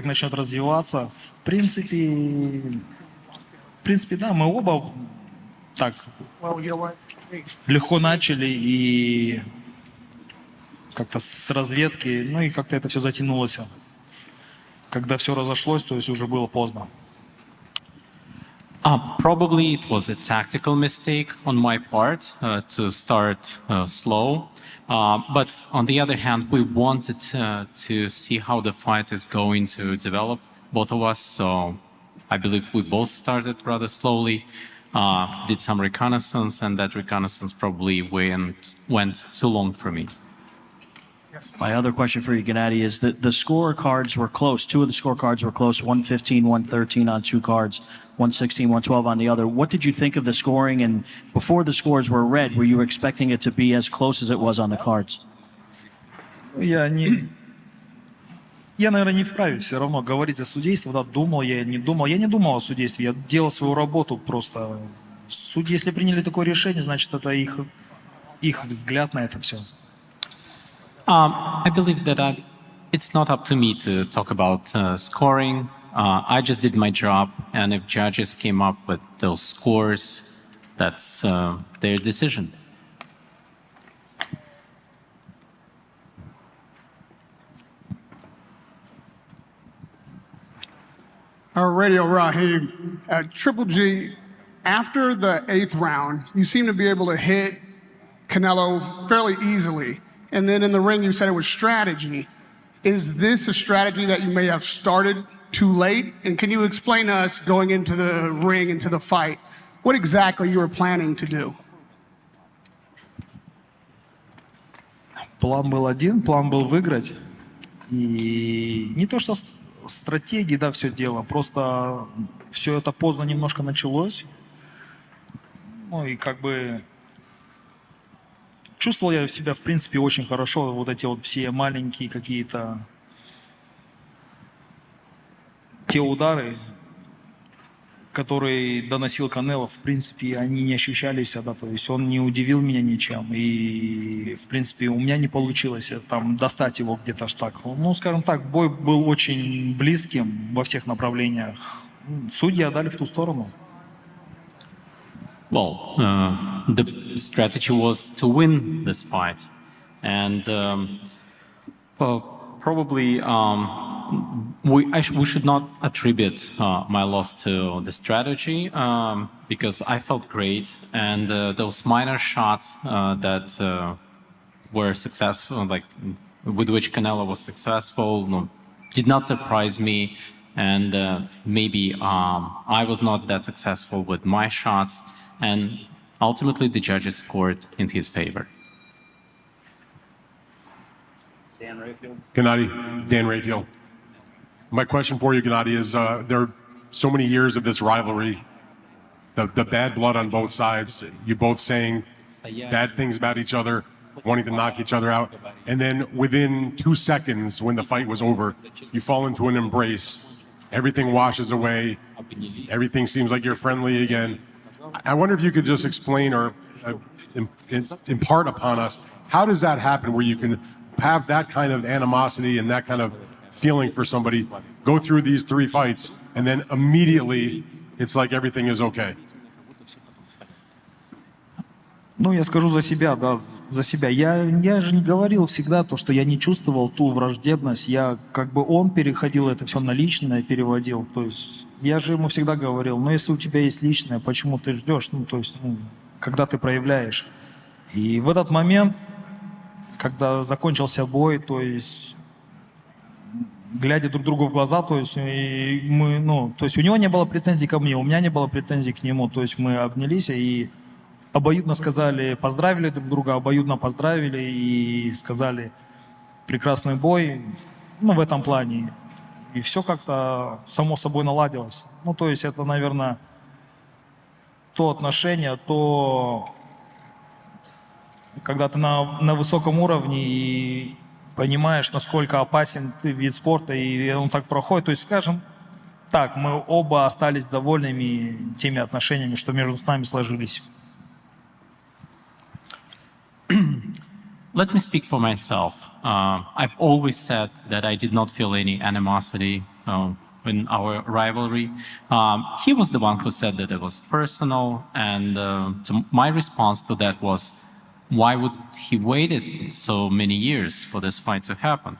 как начнет развиваться. В принципе, да, мы оба так легко начали и как-то с разведки, ну и как-то это все затянулось. Когда все разошлось, то есть уже было поздно. Probably it was a tactical mistake on my part to start slow. But on the other hand, we wanted to see how the fight is going to develop, both of us. So I believe we both started rather slowly, did some reconnaissance, and that reconnaissance probably went too long for me. My other question for you, Gennady, is that the scorecards were close. Two of the scorecards were close, 115, 113 on two cards, 116, 112 on the other. What did you think of the scoring? And before the scores were read, were you expecting it to be as close as it was on the cards? Я, наверное, не вправе все равно говорить о судействе. Да, думал я, не думал. Я не думал о судействе, я делал свою работу просто. Судьи, если приняли такое решение, значит, это их взгляд на это все. I believe that it's not up to me to talk about scoring. I just did my job, and if judges came up with those scores, that's their decision. Radio Raheem, Triple G, after the 8th round, you seem to be able to hit Canelo fairly easily. And then in the ring, you said it was strategy. Is this a strategy that you may have started too late? And can you explain to us, going into the ring, into the fight, what exactly you were planning to do? План был один, план был выиграть. И не то, что стратегии, да, все дело, просто все это поздно немножко началось. Ну и как бы чувствовал я себя, в принципе, очень хорошо. Вот эти вот все маленькие какие-то те удары, которые доносил Канело, в принципе, они не ощущались, да, то есть он не удивил меня ничем. И, в принципе, у меня не получилось там достать его где-то аж так. Ну, скажем так, бой был очень близким во всех направлениях. Судьи отдали в ту сторону. Well, the strategy was to win this fight, and probably we should not attribute my loss to the strategy because I felt great, and those minor shots that were successful, like with which Canelo was successful, did not surprise me, and maybe I was not that successful with my shots. And ultimately, the judges scored in his favor. Gennady, Dan Rayfield. My question for you, Gennady, is there are so many years of this rivalry, the bad blood on both sides, you both saying bad things about each other, wanting to knock each other out, and then within 2 seconds when the fight was over, you fall into an embrace, everything washes away, everything seems like you're friendly again. I wonder if you could just explain or impart upon us, how does that happen where you can have that kind of animosity and that kind of feeling for somebody, go through these 3 fights, and then immediately it's like everything is okay? Ну, я скажу за себя, да, за себя. Я же не говорил всегда то, что я не чувствовал ту враждебность. Я, как бы, он переходил это все на личное, переводил. То есть я же ему всегда говорил, ну, если у тебя есть личное, почему ты ждешь? Ну, то есть, когда ты проявляешь. И в этот момент, когда закончился бой, то есть, глядя друг другу в глаза, то есть, и мы, то есть у него не было претензий ко мне, у меня не было претензий к нему. То есть мы обнялись и обоюдно сказали, поздравили друг друга, обоюдно поздравили и сказали прекрасный бой, в этом плане. И все как-то само собой наладилось. Ну, то есть это, наверное, то отношение, когда ты на высоком уровне и понимаешь, насколько опасен ты вид спорта, и он так проходит. То есть, скажем так, мы оба остались довольными теми отношениями, что между нами сложились. Let me speak for myself. I've always said that I did not feel any animosity in our rivalry. He was the one who said that it was personal, and my response to that was, why would he waited so many years for this fight to happen?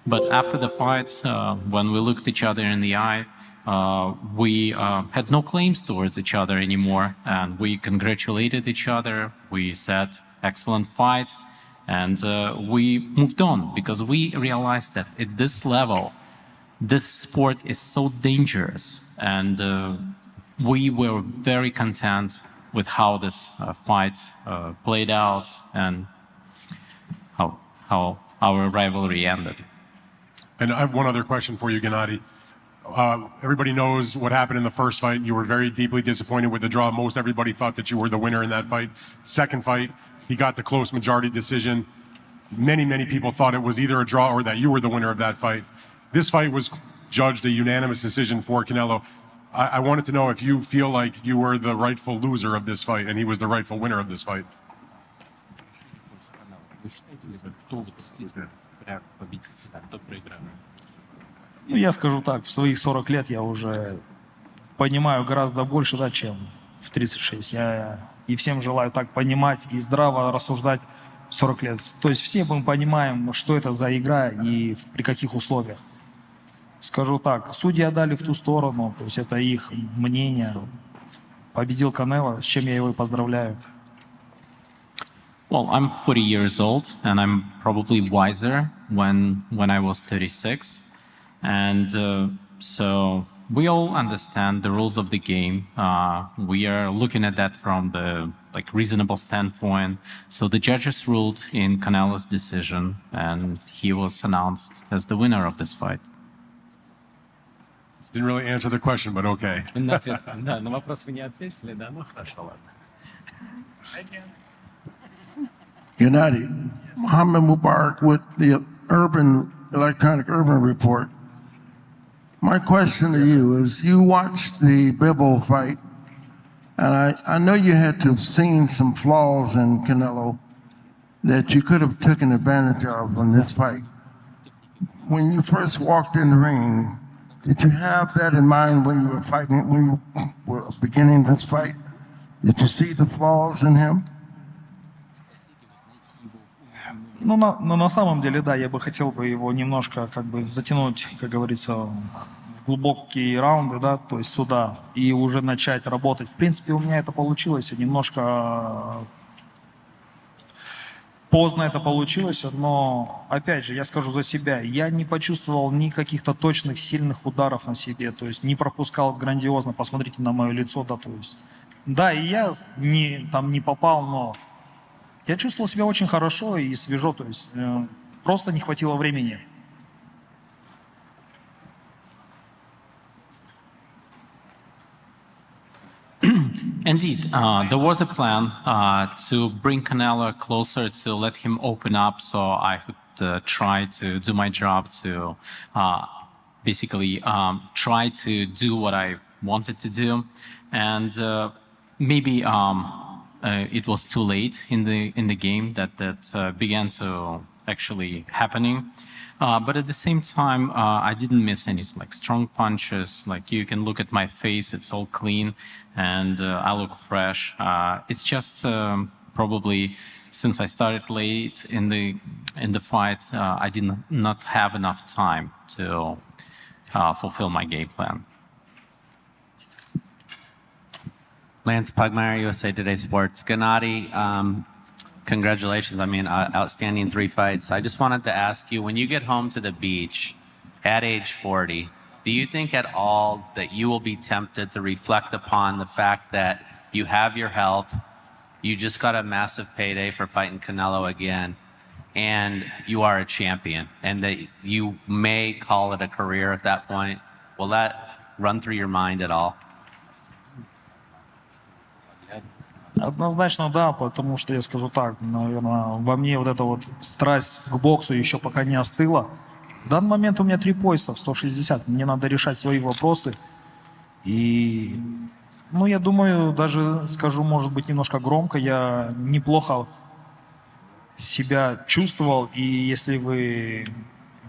But after the fight, when we looked each other in the eye, we had no claims towards each other anymore, and we congratulated each other. We said, excellent fight, and we moved on, because we realized that at this level, this sport is so dangerous, and we were very content with how this fight played out and how our rivalry ended. And I have one other question for you, Gennady. Everybody knows what happened in the first fight. You were very deeply disappointed with the draw. Most everybody thought that you were the winner in that fight. Second fight, he got the close majority decision. Many people thought it was either a draw or that you were the winner of that fight. This fight was judged a unanimous decision for Canelo. I wanted to know if you feel like you were the rightful loser of this fight and he was the rightful winner of this fight. Ну, я скажу так, в своих 40 лет я уже понимаю гораздо больше, да, чем в 36. Я и всем желаю так понимать и здраво рассуждать в 40 лет. То есть все мы понимаем, что это за игра и при каких условиях. Скажу так, судьи отдали в ту сторону, то есть это их мнение. Победил Канело, с чем я его и поздравляю. Well, I'm 40 years old, and I'm probably wiser when I was 36. And so we all understand the rules of the game. We are looking at that from the reasonable standpoint. So the judges ruled in Canelo's decision, and he was announced as the winner of this fight. Didn't really answer the question, but okay. Да, на вопрос вы не ответили, да? Ну хорошо, ладно. Gennady, Muhammad Mubarak with the Electronic Urban Report. My question to you is, you watched the Bivol fight, and I know you had to have seen some flaws in Canelo that you could have taken advantage of in this fight. When you first walked in the ring, did you have that in mind when you were fighting, when you were beginning this fight? Did you see the flaws in him? Ну, на самом деле, да, я бы хотел бы его немножко как бы затянуть, как говорится, в глубокие раунды, да, то есть сюда, и уже начать работать. В принципе, у меня это получилось, немножко поздно это получилось, но, опять же, я скажу за себя, я не почувствовал ни каких-то точных, сильных ударов на себе, то есть не пропускал грандиозно, посмотрите на мое лицо, да, то есть, да, и я не попал, но я чувствовал себя очень хорошо и свежо, то есть просто не хватило времени. Indeed, there was a plan to bring Canelo closer, to let him open up so I could try to do my job, to basically try to do what I wanted to do. And maybe it was too late in the game that began to actually happening. But at the same time, I didn't miss any strong punches. Like you can look at my face; it's all clean, and I look fresh. It's just probably since I started late in the fight, I did not have enough time to fulfill my game plan. Lance Pugmire, USA Today Sports. Gennady, congratulations. I mean, outstanding 3 fights. I just wanted to ask you, when you get home to the beach at age 40, do you think at all that you will be tempted to reflect upon the fact that you have your health, you just got a massive payday for fighting Canelo again, and you are a champion, and that you may call it a career at that point? Will that run through your mind at all? Однозначно да, потому что я скажу так, наверное, во мне вот эта вот страсть к боксу еще пока не остыла. В данный момент у меня 3 пояса в 160, мне надо решать свои вопросы. И, ну, я думаю, даже скажу, может быть, немножко громко, я неплохо себя чувствовал. И если вы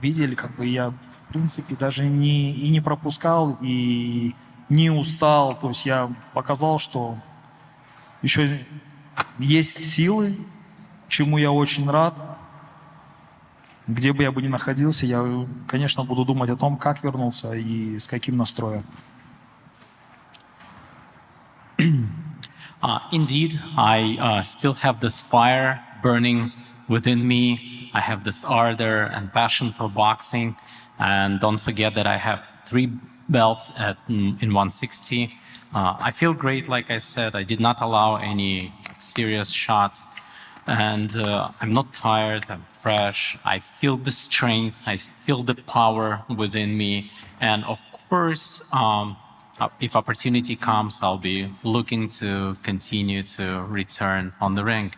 видели, как бы я, в принципе, даже не пропускал, и не устал. То есть я показал, что еще есть силы, чему я очень рад. Где бы я бы ни находился, я, конечно, буду думать о том, как вернуться и с каким настроем. Indeed, I still have this fire burning within me. I have this ardor and passion for boxing. And don't forget that I have 3 belts in 160. I feel great, like I said. I did not allow any serious shots. And I'm not tired, I'm fresh. I feel the strength, I feel the power within me. And of course, if opportunity comes, I'll be looking to continue to return on the ring.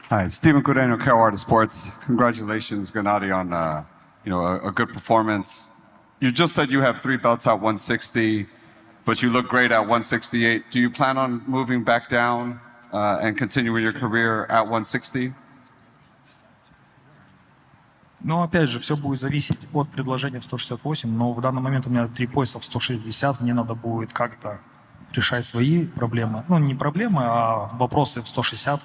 Hi, Stephen Cudeno, Carol Art of Sports. Congratulations, Gennady, on a good performance. You just said you have 3 belts at 160, but you look great at 168. Do you plan on moving back down and continuing your career at 160? Но опять же, все будет зависеть от предложения в 168, но в данный момент у меня 3 пояса в 160, мне надо будет как-то решать свои проблемы. Ну, не проблемы, а вопросы в 160.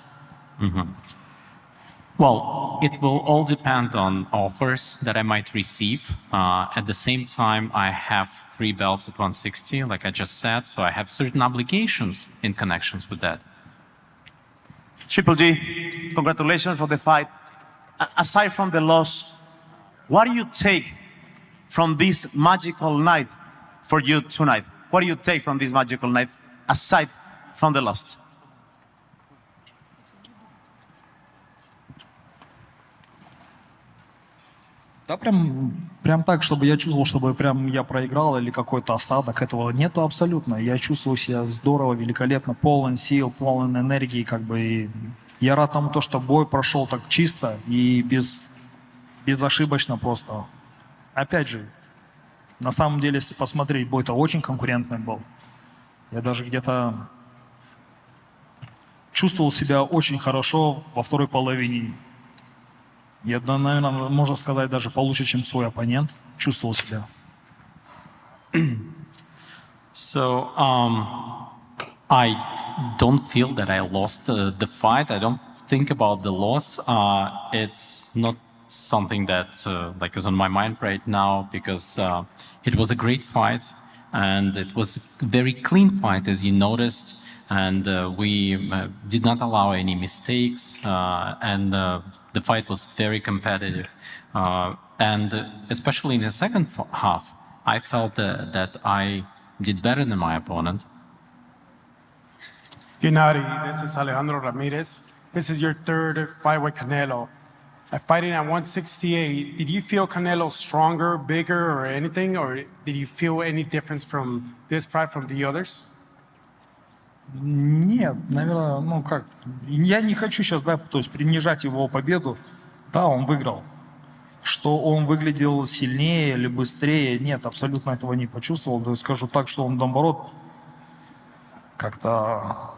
Well, it will all depend on offers that I might receive. At the same time, I have 3 belts at 160, like I just said, so I have certain obligations in connections with that. Triple G, congratulations for the fight. Aside from the loss, what do you take from this magical night for you tonight? What do you take from this magical night aside from the loss? Да, прям так, чтобы я чувствовал, чтобы прям я проиграл или какой-то осадок, этого нету абсолютно. Я чувствую себя здорово, великолепно, полон сил, полон энергии, как бы. И я рад тому, что бой прошел так чисто и безошибочно просто. Опять же, на самом деле, если посмотреть, бой-то очень конкурентный был. Я даже где-то чувствовал себя очень хорошо во второй половине. Я, наверное, можно сказать, даже получше, чем свой оппонент. Чувствовал себя. So, I don't feel that I lost the fight. I don't think about the loss. It's not something that is on my mind right now because it was a great fight and it was a very clean fight, as you noticed. And we did not allow any mistakes, and the fight was very competitive. And especially in the second half, I felt that I did better than my opponent. Gennady, this is Alejandro Ramirez. This is your 3rd fight with Canelo. Fighting at 168, did you feel Canelo stronger, bigger, or anything? Or did you feel any difference from this fight from the others? Нет, наверное, ну как, я не хочу сейчас, да, то есть принижать его победу. Да, он выиграл. Что он выглядел сильнее или быстрее, нет, абсолютно этого не почувствовал. Да, скажу так, что он, наоборот, как-то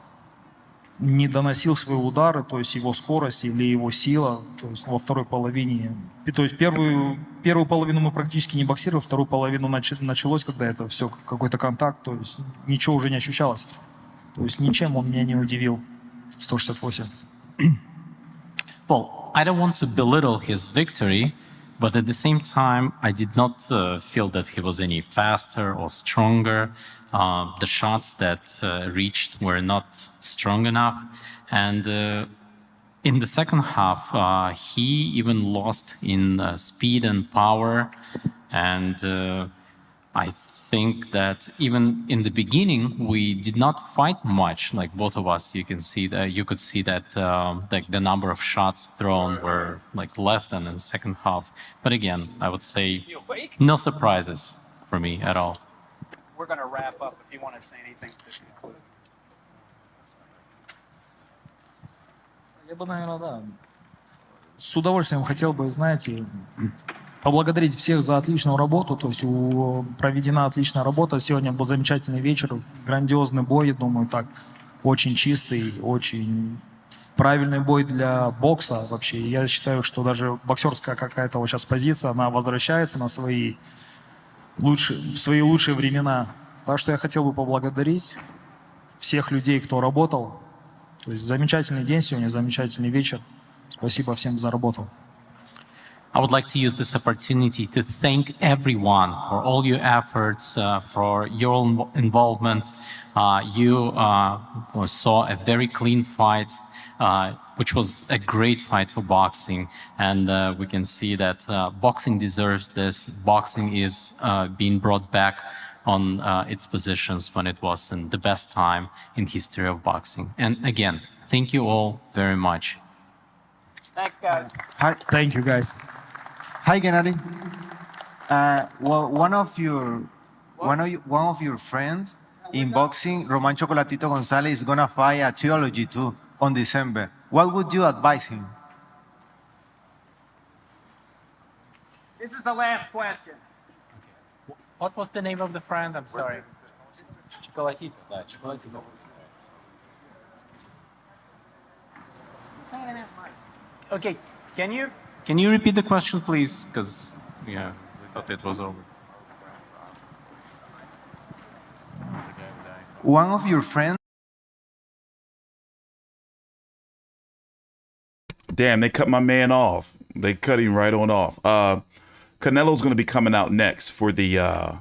не доносил свои удары, то есть его скорость или его сила, то есть во второй половине. То есть первую половину мы практически не боксировали, вторую половину началось, когда это все, какой-то контакт, то есть ничего уже не ощущалось. То есть ничем он меня не удивил. 168. Well, I don't want to belittle his victory, but at the same time, I did not feel that he was any faster or stronger. The shots that reached were not strong enough. And in the second half, he even lost in speed and power. And I think that even in the beginning we did not fight much, like both of us. You could see that like the number of shots thrown were like less than in the second half. But again, I would say no surprises for me at all. We're going to wrap up if you want to say anything to conclude. Я бы, наверное, да, с удовольствием хотел бы, знаете, поблагодарить всех за отличную работу. То есть проведена отличная работа. Сегодня был замечательный вечер, грандиозный бой, думаю, так, очень чистый, очень правильный бой для бокса вообще. Я считаю, что даже боксерская какая-то вот сейчас позиция, она возвращается на в свои лучшие времена. Так что я хотел бы поблагодарить всех людей, кто работал. То есть замечательный день сегодня, замечательный вечер. Спасибо всем за работу. I would like to use this opportunity to thank everyone for all your efforts, for your involvement. You saw a very clean fight, which was a great fight for boxing. And we can see that boxing deserves this. Boxing is being brought back on its positions when it was in the best time in history of boxing. And again, thank you all very much. Thanks, guys. Hi, Thank you, guys. hi, Gennady. Well, one of your friends in boxing, Roman Chocolatito Gonzalez, is gonna fight a trilogy too on December. What would you advise him? This is the last question. What was the name of the friend? I'm sorry. Chocolatito. Chocolatito. Okay, can you Repeat the question, please? Because, yeah, we thought it was over. One of your friends. Damn, they cut my man off. They cut him right on off. Canelo's going to be coming out next for the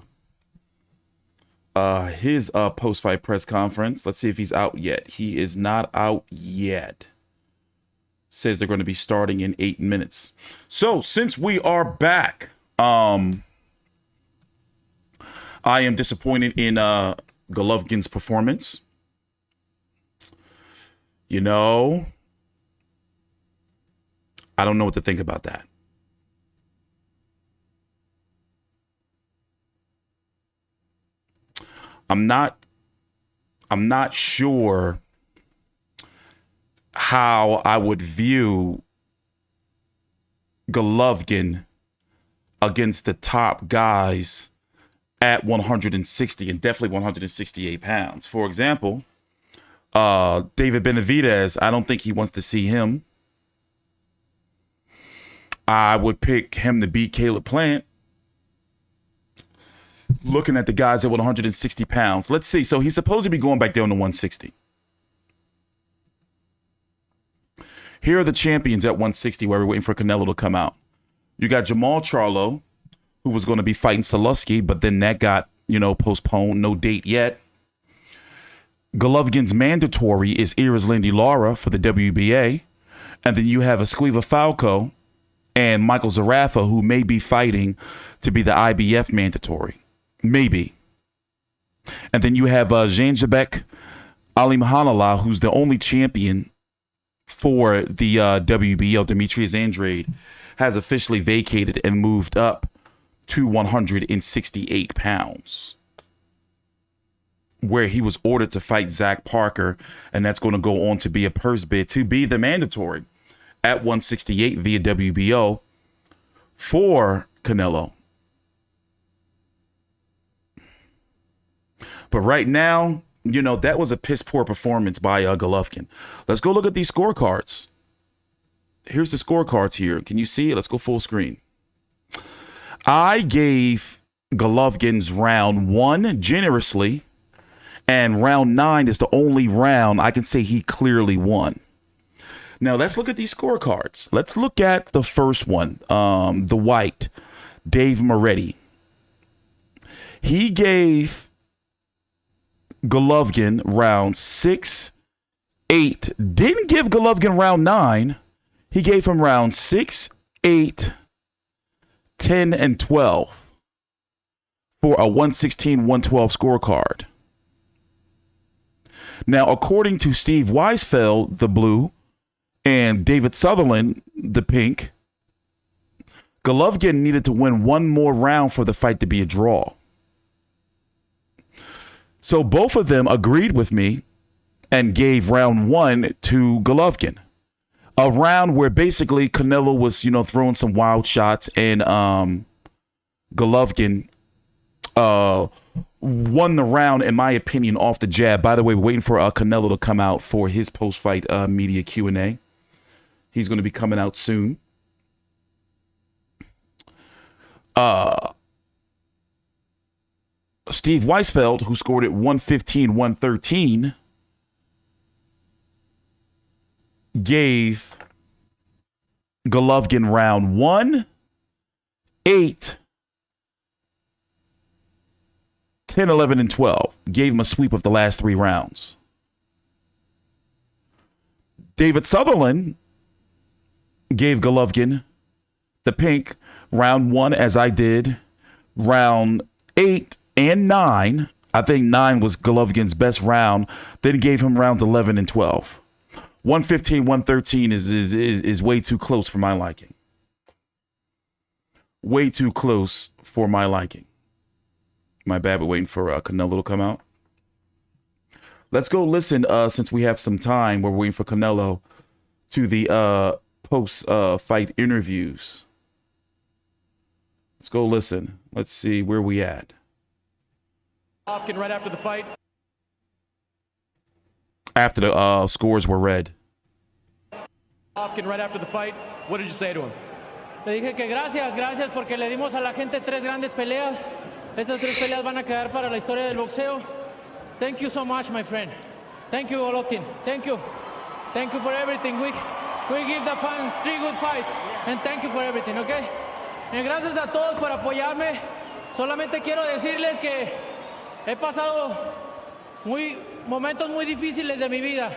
his post-fight press conference. Let's see if he's out yet. He is not out yet. Says they're going to be starting in 8 minutes. So since we are back, I am disappointed in Golovkin's performance. You know, I don't know what to think about that. I'm not sure how I would view Golovkin against the top guys at 160 and definitely 168 pounds. For example, David Benavidez, I don't think he wants to see him. I would pick him to beat Caleb Plant. Looking at the guys at 160 pounds. Let's see. So he's supposed to be going back down to 160. Here are the champions at 160 while we're waiting for Canelo to come out. You got Jamal Charlo, who was going to be fighting Salusky, but then that got, postponed. No date yet. Golovkin's mandatory is Iris Lindy Lara for the WBA. And then you have Esquiva Falco and Michael Zarafa, who may be fighting to be the IBF mandatory. Maybe. And then you have Janjabek Ali Mahalala, who's the only champion for the WBO. Demetrius Andrade has officially vacated and moved up to 168 pounds, where he was ordered to fight Zach Parker, and that's going to go on to be a purse bid to be the mandatory at 168 via WBO for Canelo. But right now, that was a piss poor performance by Golovkin. Let's go look at these scorecards. Here's the scorecards here. Can you see it? Let's go full screen. I gave Golovkin's round 1 generously, and round 9 is the only round I can say he clearly won. Now, let's look at these scorecards. Let's look at the first one, the white, Dave Moretti. He gave Golovkin round 6, 8. Didn't give Golovkin round 9. He gave him round 6, 8, 10, and 12 for a 116-112 scorecard. Now, according to Steve Weisfeld, the blue, and David Sutherland, the pink, Golovkin needed to win one more round for the fight to be a draw. So both of them agreed with me and gave round 1 to Golovkin. A round where basically Canelo was, throwing some wild shots, and Golovkin won the round, in my opinion, off the jab. By the way, we're waiting for Canelo to come out for his post-fight media Q&A. He's going to be coming out soon. Steve Weisfeld, who scored it 115-113, gave Golovkin round 1, 8, 10, 11, and 12. Gave him a sweep of the last 3 rounds. David Sutherland gave Golovkin the pink round 1, as I did. Round 8 and 9. I think 9 was Golovkin's best round. Then gave him rounds 11 and 12. 115, 113 is way too close for my liking. Way too close for my liking. My bad, we're waiting for Canelo to come out. Let's go listen, since we have some time, we're waiting for Canelo, to the post-fight interviews. Let's go listen. Let's see where we at. Golovkin right after the fight. After the scores were read. Golovkin right after the fight. What did you say to him? Le dije que gracias porque le dimos a la gente 3 grandes peleas. Estas 3 peleas van a quedar para la historia del boxeo. Thank you so much, my friend. Thank you, Golovkin. Thank you. Thank you for everything. We give the fans 3 good fights. And thank you for everything, okay? Y gracias a todos por apoyarme. Solamente quiero decirles que he pasado momentos muy difíciles de mi vida.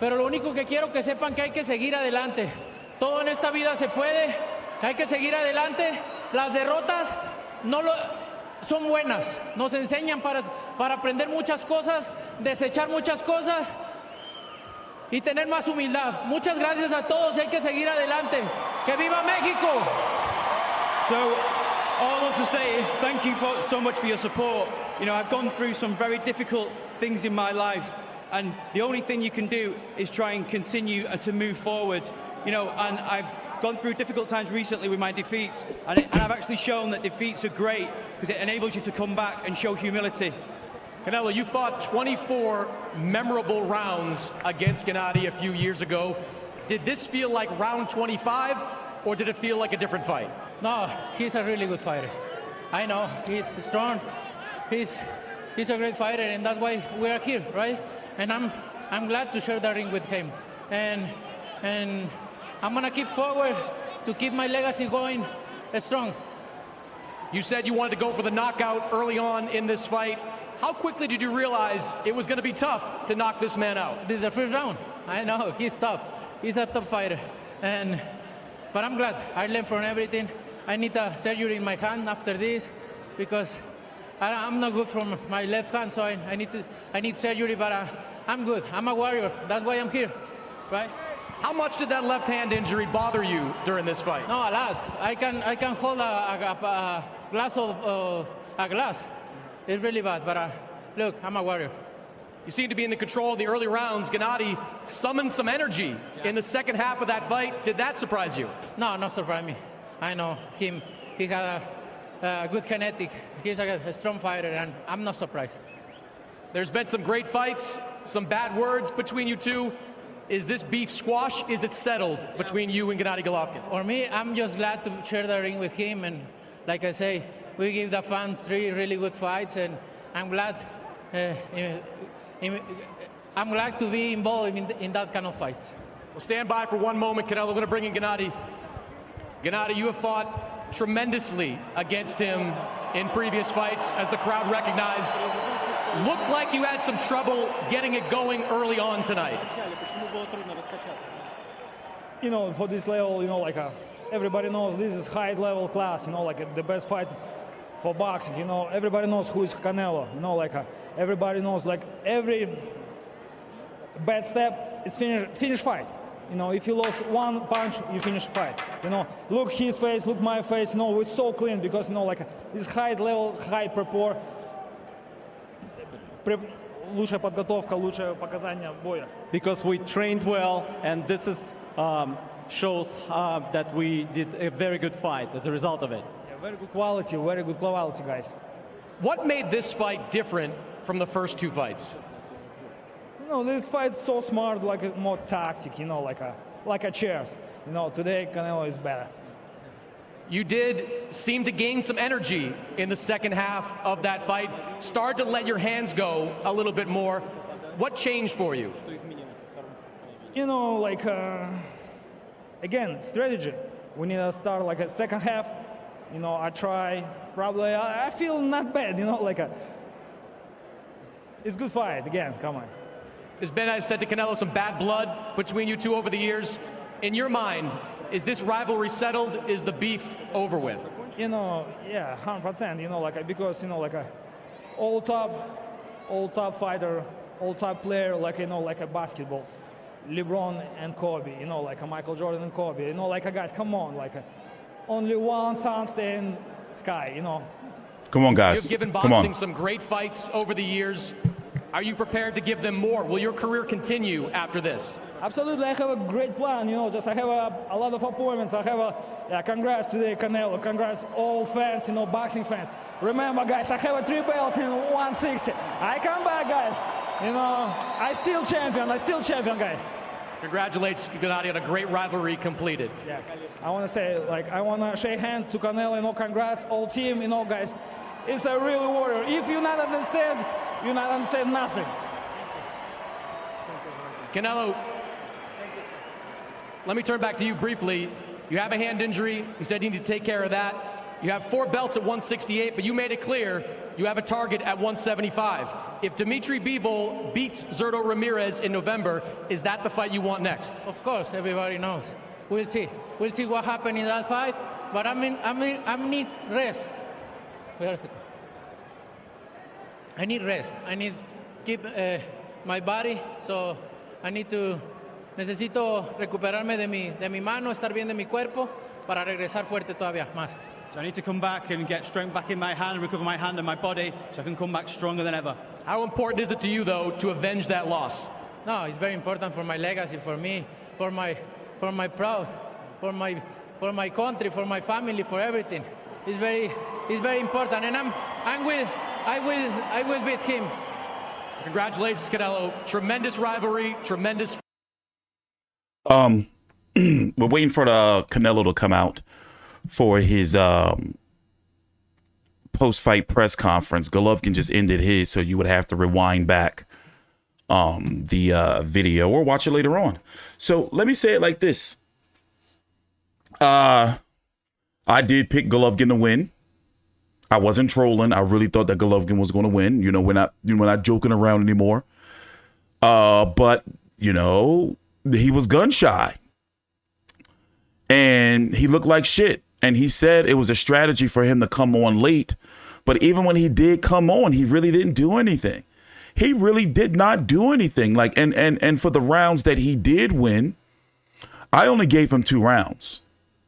Pero lo único que quiero que sepan que hay que seguir adelante. Todo en esta vida se puede. Hay que seguir adelante. Las derrotas son buenas. Nos enseñan para aprender muchas cosas, desechar muchas cosas y tener más humildad. Muchas gracias a todos. Hay que seguir adelante. ¡Que viva México! So, all I want to say is thank you so much for your support. You know, I've gone through some very difficult things in my life, and the only thing you can do is try and continue to move forward. You know, and I've gone through difficult times recently with my defeats, and I've actually shown that defeats are great because it enables you to come back and show humility. Canelo, you fought 24 memorable rounds against Gennady a few years ago. Did this feel like round 25, or did it feel like a different fight? No, he's a really good fighter. I know, he's strong. He's a great fighter, and that's why we are here, right? And I'm glad to share the ring with him. And I'm gonna keep forward to keep my legacy going strong. You said you wanted to go for the knockout early on in this fight. How quickly did you realize it was going to be tough to knock this man out? This is the first round. I know, he's tough. He's a top fighter. But I'm glad. I learned from everything. I need a surgery in my hand after this because I'm not good from my left hand, so I need surgery, but I'm good. I'm a warrior. That's why I'm here, right? How much did that left hand injury bother you during this fight? No, a lot. I can hold a glass of a glass. It's really bad, but look, I'm a warrior. You seem to be in the control of the early rounds. Gennady summoned some energy in the second half of that fight. Did that surprise you? No, not surprise me. I know him. He had a good kinetic. He's a strong fighter, and I'm not surprised. There's been some great fights, some bad words between you two. Is this beef squash? Is it settled between you and Gennady Golovkin? For me, I'm just glad to share the ring with him. And like I say, we give the fans 3 really good fights, and I'm glad to be involved in that kind of fight. Well, stand by for one moment, Canelo. We're going to bring in Gennady. Gennady, you have fought tremendously against him in previous fights, as the crowd recognized. Looked like you had some trouble getting it going early on tonight. You know, for this level, you know, like everybody knows this is high level class, you know, like the best fight for boxing, you know, everybody knows who is Canelo, you know, like everybody knows, like every bad step, it's finish fight. You know, if you lost one punch, you finish fight. You know, look his face, look my face, you know, we're so clean because, you know, like this high level, high rapport. Лучшая подготовка, лучшее показание боя. Because we trained well, and this is shows that we did a very good fight as a result of it. Yeah, very good quality, guys. What made this fight different from the first two fights? You know, this fight's so smart, like a more tactic, you know, like a chess. You know, today Canelo is better. You did seem to gain some energy in the second half of that fight. Start to let your hands go a little bit more. What changed for you? You know, like, again, strategy. We need to start like a second half. You know, I try, probably, I feel not bad, you know, like it's good fight, again, come on. There's been, I said to Canelo, some bad blood between you two over the years. In your mind, is this rivalry settled? Is the beef over with? You know, yeah, 100%, you know, like, because, you know, like all top fighter, all top player, like, you know, like a basketball. LeBron and Kobe, you know, like a Michael Jordan and Kobe, you know, like a guys, come on, like only one sun stained sky, you know. Come on, guys. You've given boxing some great fights over the years. Are you prepared to give them more? Will your career continue after this? Absolutely, I have a great plan, you know, just I have a lot of appointments. I have congrats today, Canelo, congrats all fans, you know, boxing fans. Remember, guys, I have 3 belts in 160. I come back, guys. You know, I still champion, guys. Congratulations, Gennady, on a great rivalry completed. Yes, I want to say, like, I want to shake hands to Canelo, you know, congrats, all team, you know, guys. It's a real warrior. If you not understand nothing. Canelo, let me turn back to you briefly. You have a hand injury. You said you need to take care of that. You have 4 belts at 168, but you made it clear you have a target at 175. If Dimitri Bivol beats Zurdo Ramirez in November, is that the fight you want next? Of course, everybody knows. We'll see. We'll see what happens in that fight. But I need rest. Wait a second. I need rest. I need keep my body. So I need to. Necesito recuperarme de mi mano, estar bien de mi cuerpo para regresar fuerte todavía más. So I need to come back and get strength back in my hand, recover my hand and my body, so I can come back stronger than ever. How important is it to you, though, to avenge that loss? No, it's very important for my legacy, for me, for my proud, for my country, for my family, for everything. It's very important, and I will beat him. Congratulations, Canelo. Tremendous rivalry, tremendous. We're waiting for the Canelo to come out for his post-fight press conference. Golovkin just ended his, so you would have to rewind back the video or watch it later on. So let me say it like this. I did pick Golovkin to win. I wasn't trolling. I really thought that Golovkin was going to win. You know, we're not joking around anymore. But, you know, he was gun shy. And he looked like shit. And he said it was a strategy for him to come on late. But even when he did come on, he really didn't do anything. He really did not do anything. Like, and for the rounds that he did win, I only gave him 2 rounds.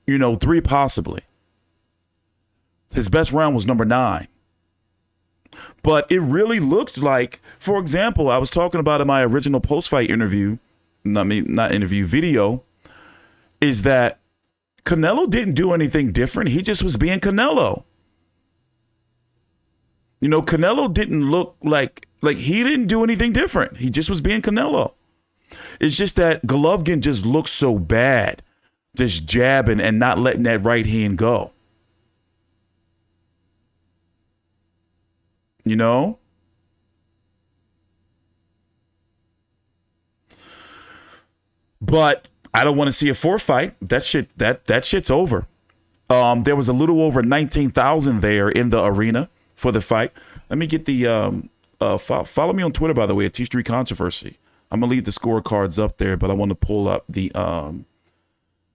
You know, 3 possibly. His best round was number 9. But it really looked like, for example, I was talking about in my original post-fight interview, not interview, video, is that Canelo didn't do anything different. He just was being Canelo. You know, Canelo didn't look like he didn't do anything different. He just was being Canelo. It's just that Golovkin just looks so bad, just jabbing and not letting that right hand go. You know? But I don't want to see a 4 fight. That shit's over. There was a little over 19,000 there in the arena for the fight. Let me get the follow me on Twitter, by the way, at T Street Controversy. I'm gonna leave the scorecards up there, but I want to pull up the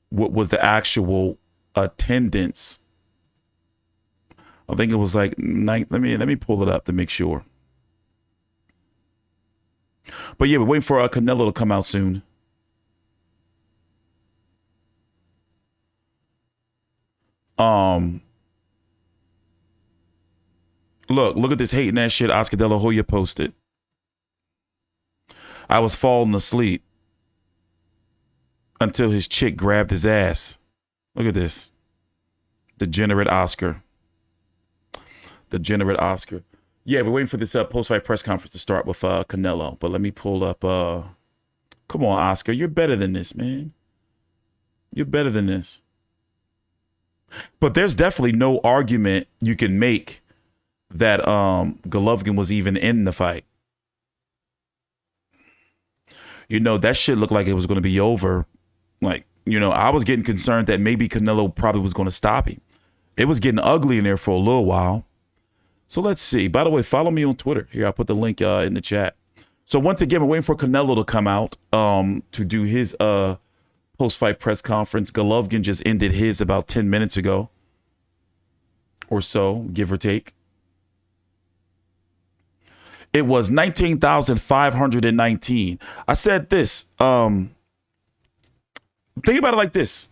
what was the actual attendance. I think it was like let me pull it up to make sure. But yeah, we're waiting for Canelo to come out soon. Look at this hating ass shit Oscar De La Hoya posted. I was falling asleep until his chick grabbed his ass. Look at this. Degenerate Oscar. Degenerate Oscar. Yeah, we're waiting for this post-fight press conference to start with Canelo. But let me pull up. Come on, Oscar. You're better than this, man. You're better than this. But there's definitely no argument you can make that Golovkin was even in the fight. You know, that shit looked like it was going to be over. Like, you know, I was getting concerned that maybe Canelo probably was going to stop him. It was getting ugly in there for a little while. So let's see. By the way, follow me on Twitter. Here, I'll put the link in the chat. So once again, we're waiting for Canelo to come out to do his post-fight press conference. Golovkin just ended his about 10 minutes ago or so, give or take. It was 19,519. I said this. Think about it like this.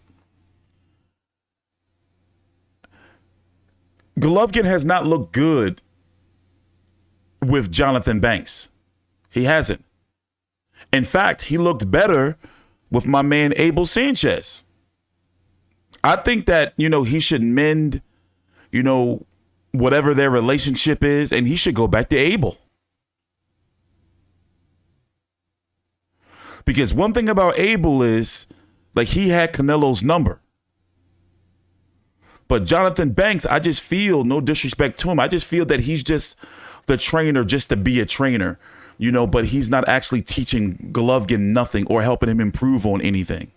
Golovkin has not looked good with Jonathan Banks. He hasn't. In fact, he looked better with my man Abel Sanchez. I think that, you know, he should mend, you know, whatever their relationship is, and he should go back to Abel. Because one thing about Abel is, like, he had Canelo's number. But Jonathan Banks, I just feel, no disrespect to him, I just feel that he's just the trainer just to be a trainer, you know, but he's not actually teaching Golovkin nothing or helping him improve on anything.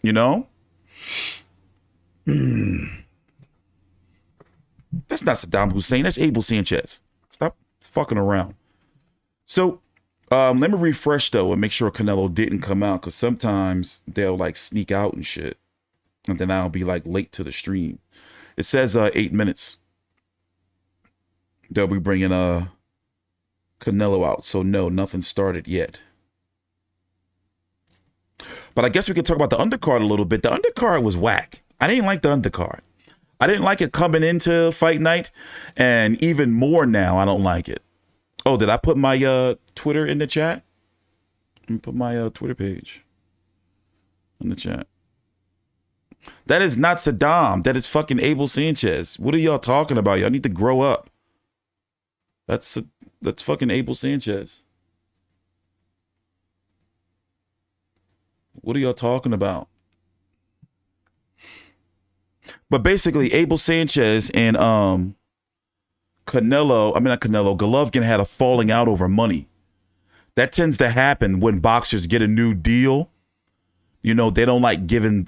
You know? That's not Saddam Hussein. That's Abel Sanchez. Stop fucking around. So let me refresh though and make sure Canelo didn't come out, because sometimes they'll like sneak out and shit, and then I'll be like late to the stream. It says 8 minutes. They'll be bringing Canelo out. So no, nothing started yet. But I guess we could talk about the undercard a little bit. The undercard was whack. I didn't like the undercard. I didn't like it coming into fight night, and even more now, I don't like it. Oh, did I put my Twitter in the chat? Let me put my Twitter page in the chat. That is not Saddam. That is fucking Abel Sanchez. What are y'all talking about? Y'all need to grow up. That's fucking Abel Sanchez. What are y'all talking about? But basically, Abel Sanchez and Golovkin had a falling out over money. That tends to happen when boxers get a new deal. You know, they don't like giving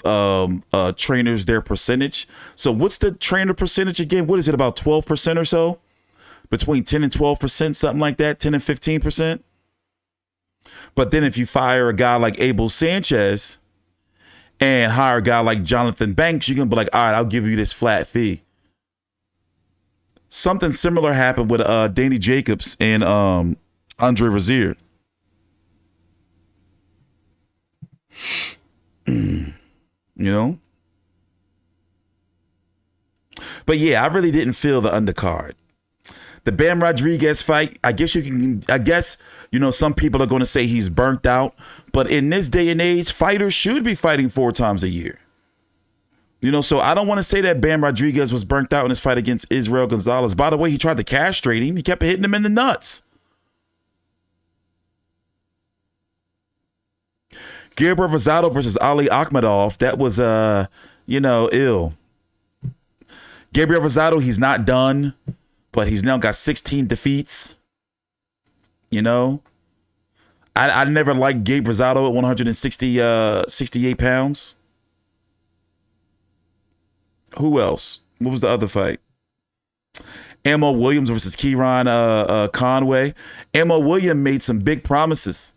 trainers their percentage. So what's the trainer percentage again? What is it, about 12% or so? Between 10 and 12%, something like that, 10 and 15%. But then if you fire a guy like Abel Sanchez and hire a guy like Jonathan Banks, you're going to be like, all right, I'll give you this flat fee. Something similar happened with Danny Jacobs and Andre Rozier. You know? But yeah, I really didn't feel the undercard. The Bam Rodriguez fight, I guess, you know, some people are going to say he's burnt out. But in this day and age, fighters should be fighting 4 times a year. You know, so I don't want to say that Bam Rodriguez was burnt out in his fight against Israel Gonzalez. By the way, he tried to castrate him. He kept hitting him in the nuts. Gabriel Rosado versus Ali Akhmedov. That was, you know, ill. Gabriel Rosado, he's not done, but he's now got 16 defeats. You know, I never liked Gabe Rosado at 168 pounds. Who else? What was the other fight? Ammo Williams versus Kieran Conway. Ammo Williams made some big promises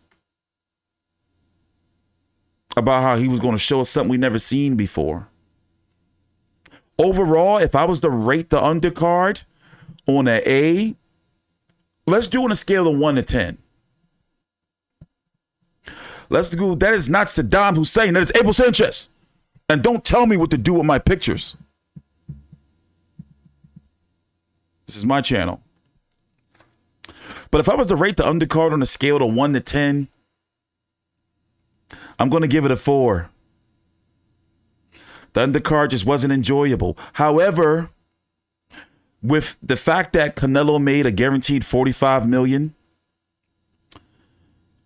about how he was going to show us something we never seen before. Overall, if I was to rate the undercard on an A, let's do on a scale of 1 to 10. Let's go. That is not Saddam Hussein. That is Abel Sanchez. And don't tell me what to do with my pictures. This is my channel. But if I was to rate the undercard on a scale of 1 to 10, I'm going to give it a 4. The undercard just wasn't enjoyable. However, with the fact that Canelo made a guaranteed $45 million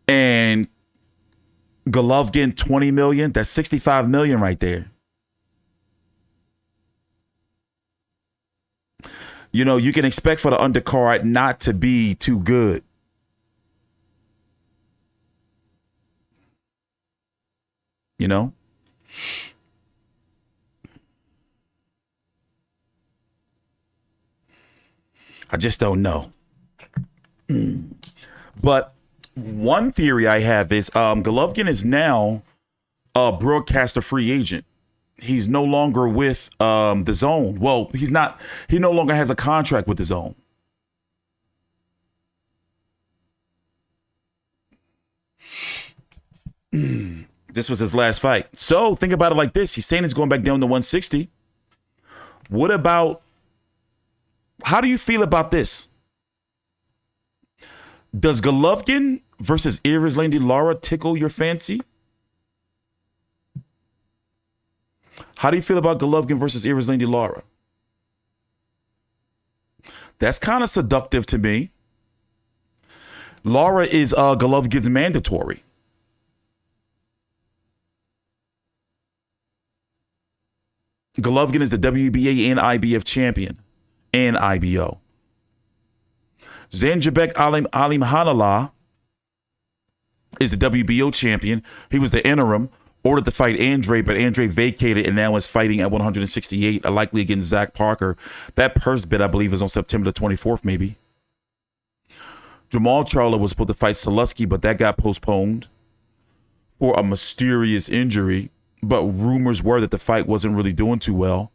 and Golovkin $20 million, that's $65 million right there. You know, you can expect for the undercard not to be too good. You know? I just don't know. But one theory I have is Golovkin is now a broadcaster free agent. He's no longer with the Zone. Well, he's not. He no longer has a contract with the Zone. This was his last fight. So think about it like this. He's saying he's going back down to 160. What about, how do you feel about this? Does Golovkin versus Erislandy Lara tickle your fancy? How do you feel about Golovkin versus Erislandy Lara? That's kind of seductive to me. Lara is Golovkin's mandatory. Golovkin is the WBA and IBF champion and IBO. Zanjabek Alimhanallah is the WBO champion. He was the interim, ordered to fight Andre, but Andre vacated and now is fighting at 168, likely against Zach Parker. That purse bid, I believe, is on September the 24th, maybe. Jamal Charlo was supposed to fight Soluski, but that got postponed for a mysterious injury. But rumors were that the fight wasn't really doing too well.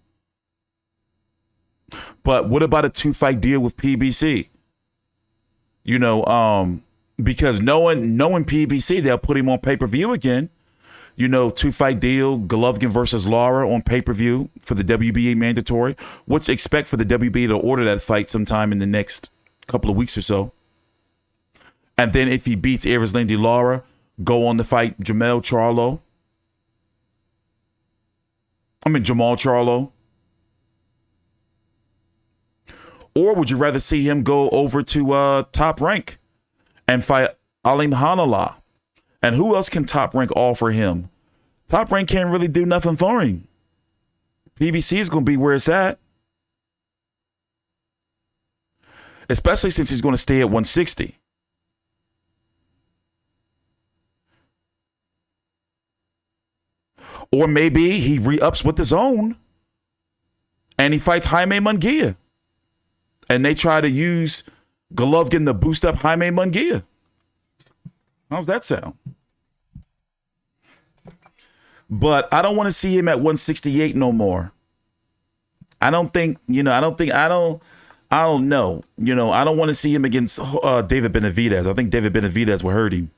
But what about a 2-fight deal with PBC? You know, because knowing PBC, they'll put him on pay-per-view again. You know, 2-fight deal, Golovkin versus Lara on pay-per-view for the WBA mandatory. What's expect for the WBA to order that fight sometime in the next couple of weeks or so? And then if he beats Erislandy Lara, go on to fight Jamal Charlo. Or would you rather see him go over to Top Rank and fight Alimhanallah? And who else can Top Rank offer him? Top Rank can't really do nothing for him. PBC is going to be where it's at. Especially since he's going to stay at 160. Or maybe he re-ups with his own and he fights Jaime Munguia. And they try to use Golovkin to boost up Jaime Munguia. How's that sound? But I don't want to see him at 168 no more. I don't know. You know, I don't want to see him against David Benavidez. I think David Benavidez will hurt him.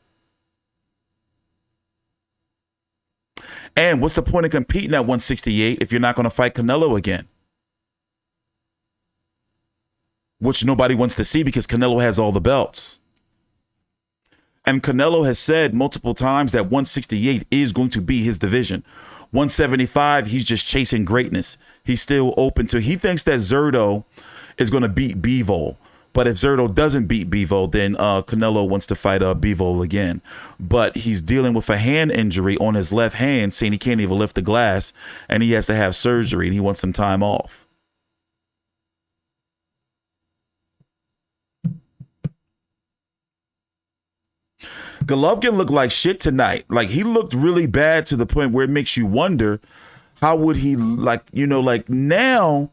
And what's the point of competing at 168 if you're not going to fight Canelo again? Which nobody wants to see because Canelo has all the belts. And Canelo has said multiple times that 168 is going to be his division. 175, he's just chasing greatness. He's still open to, he thinks that Zurdo is going to beat Bivol. But if Zurdo doesn't beat Bivol, then Canelo wants to fight Bivol again. But he's dealing with a hand injury on his left hand, saying he can't even lift the glass, and he has to have surgery, and he wants some time off. Golovkin looked like shit tonight. Like, he looked really bad to the point where it makes you wonder, how would he, like, you know, like now,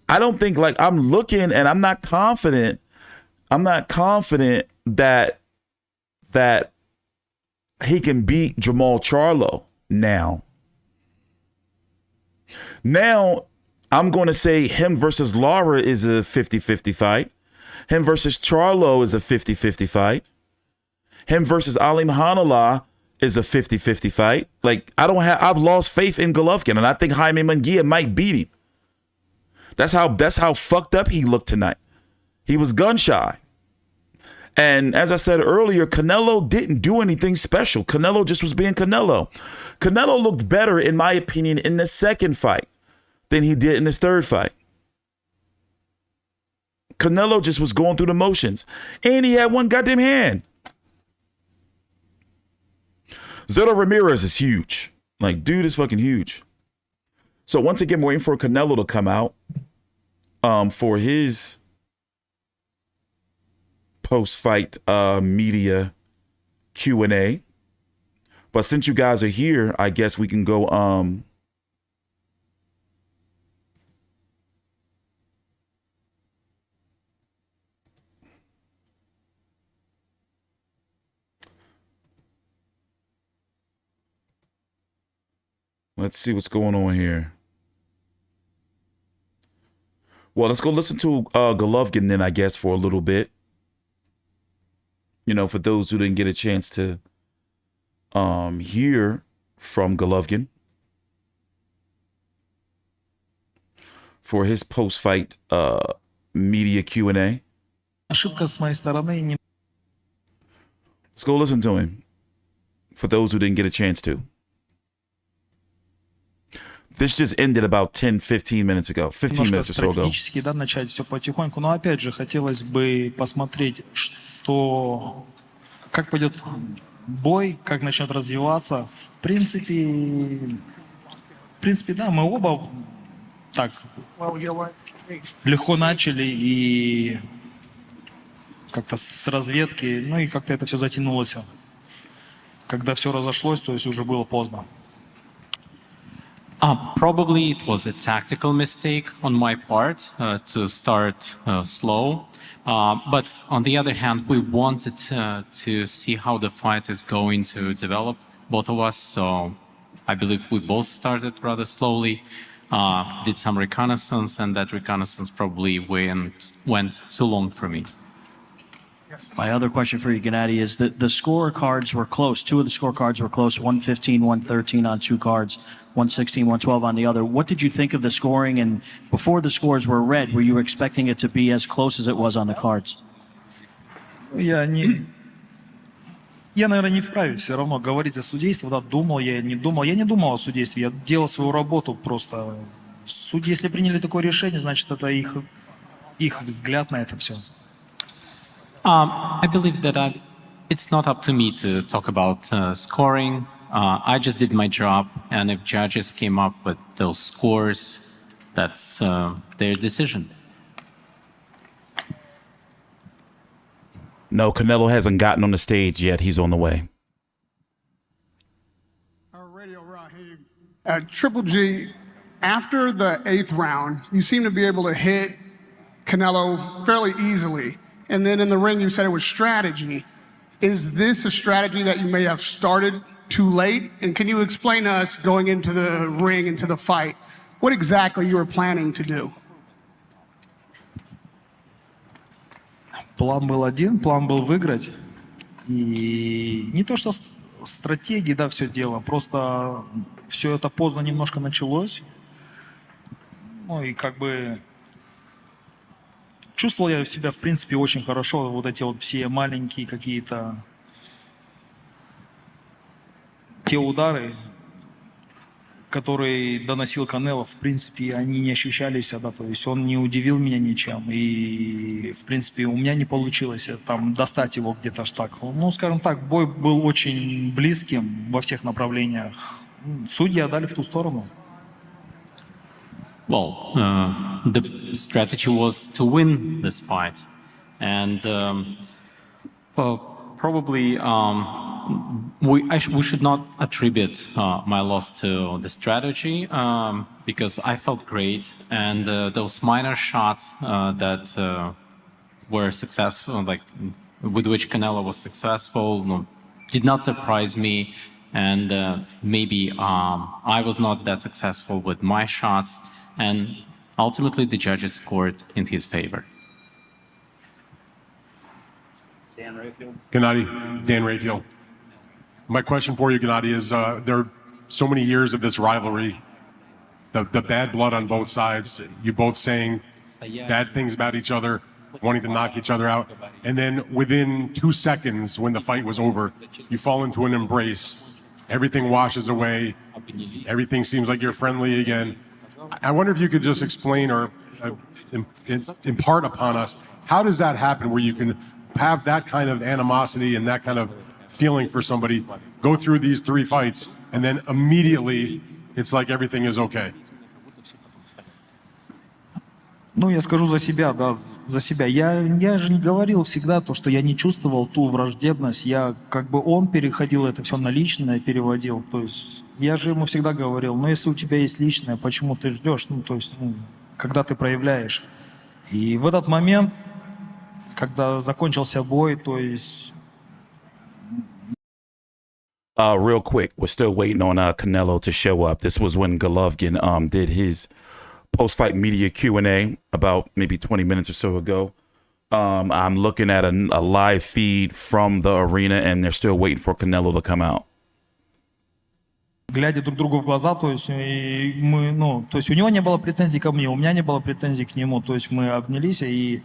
I don't think, like, I'm looking and I'm not confident that he can beat Jamal Charlo now. Now, I'm going to say him versus Lara is a 50-50 fight. Him versus Charlo is a 50-50 fight. Him versus Alimhanallah is a 50-50 fight. Like, I've lost faith in Golovkin, and I think Jaime Munguia might beat him. That's how fucked up he looked tonight. He was gun shy. And as I said earlier, Canelo didn't do anything special. Canelo just was being Canelo. Canelo looked better, in my opinion, in the second fight than he did in his third fight. Canelo just was going through the motions. And he had one goddamn hand. Zeto Ramirez is huge. Like, dude is fucking huge. So once again, we're waiting for Canelo to come out for his post-fight media Q&A. But since you guys are here, I guess we can go let's see what's going on here. Well, let's go listen to Golovkin then, I guess, for a little bit. You know, for those who didn't get a chance to hear from Golovkin for his post-fight media Q&A. Ошибка с моей стороны. Let's go listen to him for those who didn't get a chance to. This just ended about 10-15 minutes ago. 15 minutes or so ago. Стратегически, да, начать все потихоньку. Но опять же, хотелось бы посмотреть, как пойдет бой, как начнет развиваться. В принципе, да, мы оба так легко начали и как-то с разведки, ну и как-то это все затянулось. Когда все разошлось, то есть уже было поздно. Probably it was a tactical mistake on my part to start slow. But on the other hand, we wanted to see how the fight is going to develop, both of us. So I believe we both started rather slowly, did some reconnaissance, and that reconnaissance probably went too long for me. My other question for you, Gennady, is that the scorecards were close. Two of the scorecards were close, 115, 113 on two cards, 116, 112 on the other. What did you think of the scoring? And before the scores were read, were you expecting it to be as close as it was on the cards? Я, наверное, не вправе все равно говорить о судействе. Да, думал я, не думал. Я не думал о судействе. Я делал свою работу просто. Судьи, если приняли такое решение, значит, это их взгляд на это все. I believe that it's not up to me to talk about scoring. I just did my job, and if judges came up with those scores, that's their decision. No, Canelo hasn't gotten on the stage yet. He's on the way. Triple G, after the 8th round, you seem to be able to hit Canelo fairly easily. And then in the ring, you said it was strategy. Is this a strategy that you may have started too late? And can you explain to us, going into the ring, into the fight, what exactly you were planning to do? План был один, план был выиграть. И не то, что стратегии, да, все дело, просто все это поздно немножко началось. Ну и как бы чувствовал я себя, в принципе, очень хорошо. Вот эти вот все маленькие какие-то те удары, которые доносил Канело, в принципе, они не ощущались, да, то есть он не удивил меня ничем. И, в принципе, у меня не получилось там достать его где-то аж так. Ну, скажем так, бой был очень близким во всех направлениях. Судьи отдали в ту сторону. Well, the strategy was to win this fight, and probably we should not attribute my loss to the strategy because I felt great, and those minor shots that were successful, like with which Canelo was successful, did not surprise me, and maybe I was not that successful with my shots. And ultimately, the judges scored in his favor. Gennady, Dan Rayfield. My question for you, Gennady, is there are so many years of this rivalry, the bad blood on both sides, you both saying bad things about each other. wanting to knock each other out. And then within 2 seconds, when the fight was over, you fall into an embrace. Everything washes away. Everything seems like you're friendly again. I wonder if you could just explain or impart upon us, how does that happen where you can have that kind of animosity and that kind of feeling for somebody, go through these 3 fights, and then immediately it's like everything is okay? Ну, я скажу за себя, да, за себя. Я же не говорил всегда то, что я не чувствовал ту враждебность. Я, как бы, он переходил это все на личное, переводил. То есть я же ему всегда говорил, ну, если у тебя есть личное, почему ты ждешь? Ну, то есть, когда ты проявляешь. И в этот момент, когда закончился бой, то есть... Real quick, we're still waiting on Canelo to show up. This was when Golovkin did his post-fight media Q&A about maybe 20 minutes or so ago. I'm looking at a live feed from the arena, and they're still waiting for Canelo to come out. Глядя друг другу в глаза, то есть мы, то есть у него не было претензий ко мне, у меня не было претензий к нему, то есть мы обнялись и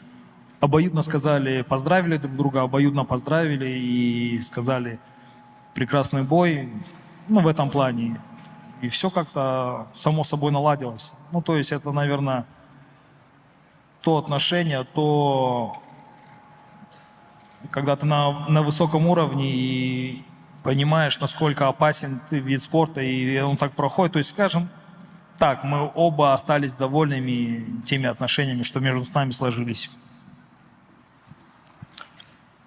обоюдно сказали, поздравили друг друга, обоюдно поздравили и сказали прекрасный бой, в этом плане. И все как-то само собой наладилось. Ну, то есть это, наверное, то отношение, когда ты на высоком уровне и понимаешь, насколько опасен вид спорта, и он так проходит. То есть, скажем так, мы оба остались довольными теми отношениями, что между нами сложились.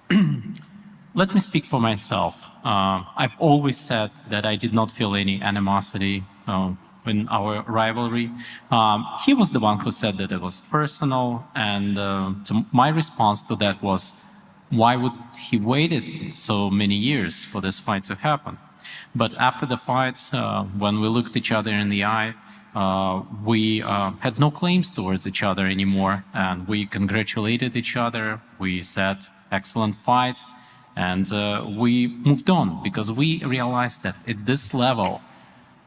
Let me speak for myself. I've always said that I did not feel any animosity in our rivalry. He was the one who said that it was personal, and my response to that was, why would he waited so many years for this fight to happen? But after the fight, when we looked each other in the eye, we had no claims towards each other anymore, and we congratulated each other. We said, excellent fight. And we moved on because we realized that at this level,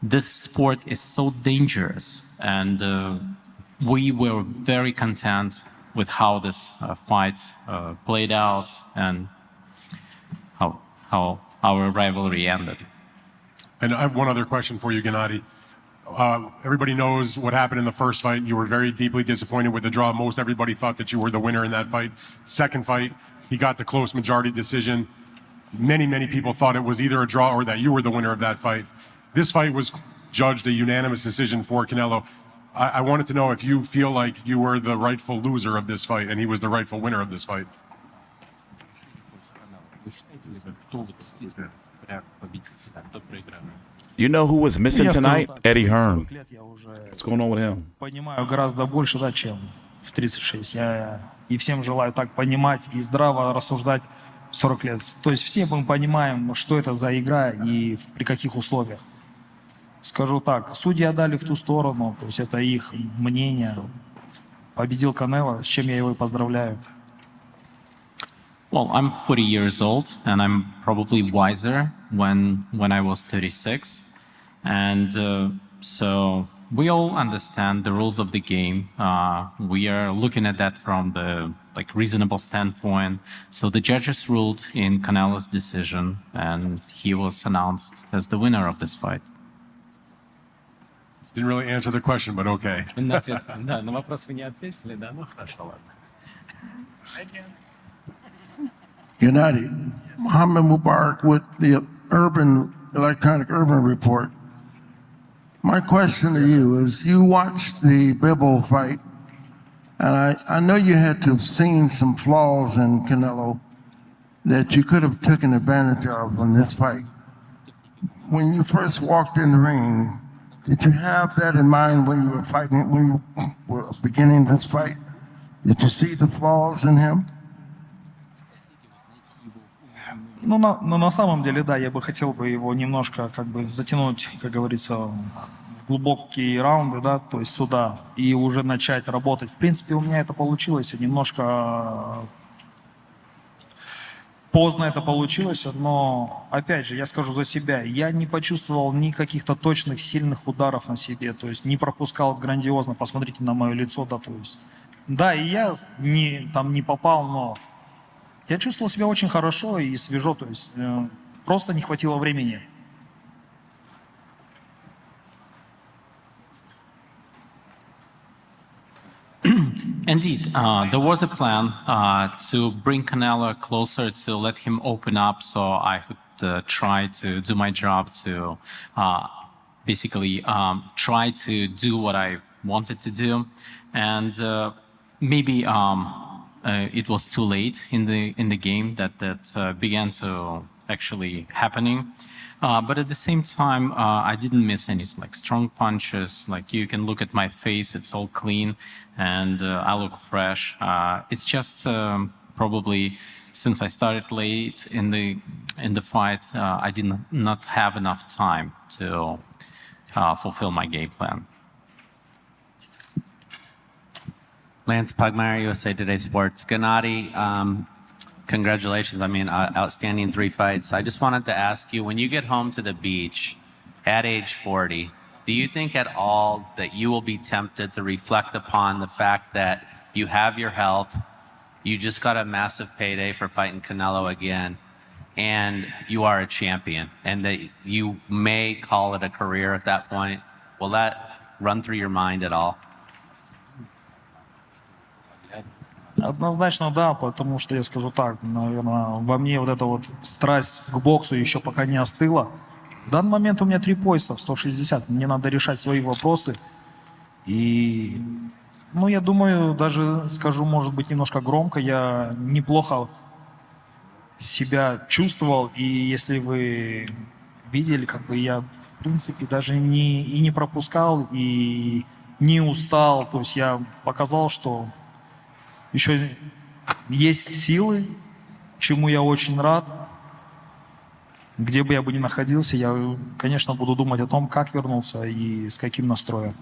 this sport is so dangerous. And we were very content with how this fight played out and how our rivalry ended. And I have one other question for you, Gennady. Everybody knows what happened in the first fight. You were very deeply disappointed with the draw. Most everybody thought that you were the winner in that fight. Second fight, he got the close majority decision. Many people thought it was either a draw or that you were the winner of that fight. This fight was judged a unanimous decision for Canelo. I wanted to know if you feel like you were the rightful loser of this fight and he was the rightful winner of this fight. You know who was missing tonight? Eddie Hearn. What's going on with him? Понимаю гораздо больше, да, чем в 36. Я и всем желаю так понимать и здраво рассуждать в 40 лет. То есть все мы понимаем, что это за игра и при каких условиях. Скажу так, судьи отдали в ту сторону, то есть это их мнение. Победил Канело, с чем я его и поздравляю. Well, I'm 40 years old, and I'm probably wiser when I was 36. And so we all understand the rules of the game. We are looking at that from the reasonable standpoint. So the judges ruled in Canelo's decision, and he was announced as the winner of this fight. Didn't really answer the question, but okay. Да, на вопрос вы не ответили, да? Ну хорошо, ладно. Gennady, Mohammed Mubarak with the electronic urban report. My question to you is, you watched the Bivol fight, and I know you had to have seen some flaws in Canelo that you could have taken advantage of in this fight. When you first walked in the ring, did you have that in mind when you were fighting, when you were beginning this fight? Did you see the flaws in him? Ну, на самом деле, да, я бы хотел бы его немножко затянуть, как говорится, в глубокие раунды, да, то есть сюда, и уже начать работать. В принципе, у меня это получилось, немножко поздно это получилось, но, опять же, я скажу за себя, я не почувствовал ни каких-то точных, сильных ударов на себе, то есть не пропускал грандиозно, посмотрите на мое лицо, да, то есть Да, и я не попал, но я чувствовал себя очень хорошо и свежо, то есть просто не хватило времени. Indeed, there was a plan to bring Canelo closer to let him open up so I could try to do my job to basically try to do what I wanted to do. And maybe it was too late in the game that began to actually happening. But at the same time, I didn't miss any like strong punches. Like you can look at my face; it's all clean, and I look fresh. It's just probably since I started late in the fight, I did not have enough time to fulfill my game plan. Lance Pugmire, USA Today Sports. Gennady, congratulations. I mean, outstanding 3 fights. I just wanted to ask you, when you get home to the beach at age 40, do you think at all that you will be tempted to reflect upon the fact that you have your health, you just got a massive payday for fighting Canelo again, and you are a champion, and that you may call it a career at that point? Will that run through your mind at all? Однозначно да, потому что я скажу так, наверное, во мне вот эта вот страсть к боксу еще пока не остыла. В данный момент у меня 3 пояса в 160, мне надо решать свои вопросы. И, ну, я думаю, даже скажу, может быть, немножко громко, я неплохо себя чувствовал, и если вы видели, как бы я, в принципе, даже не пропускал, и не устал, то есть я показал, что еще есть силы, чему я очень рад. Где бы я бы ни находился, я, конечно, буду думать о том, как вернуться и с каким настроем.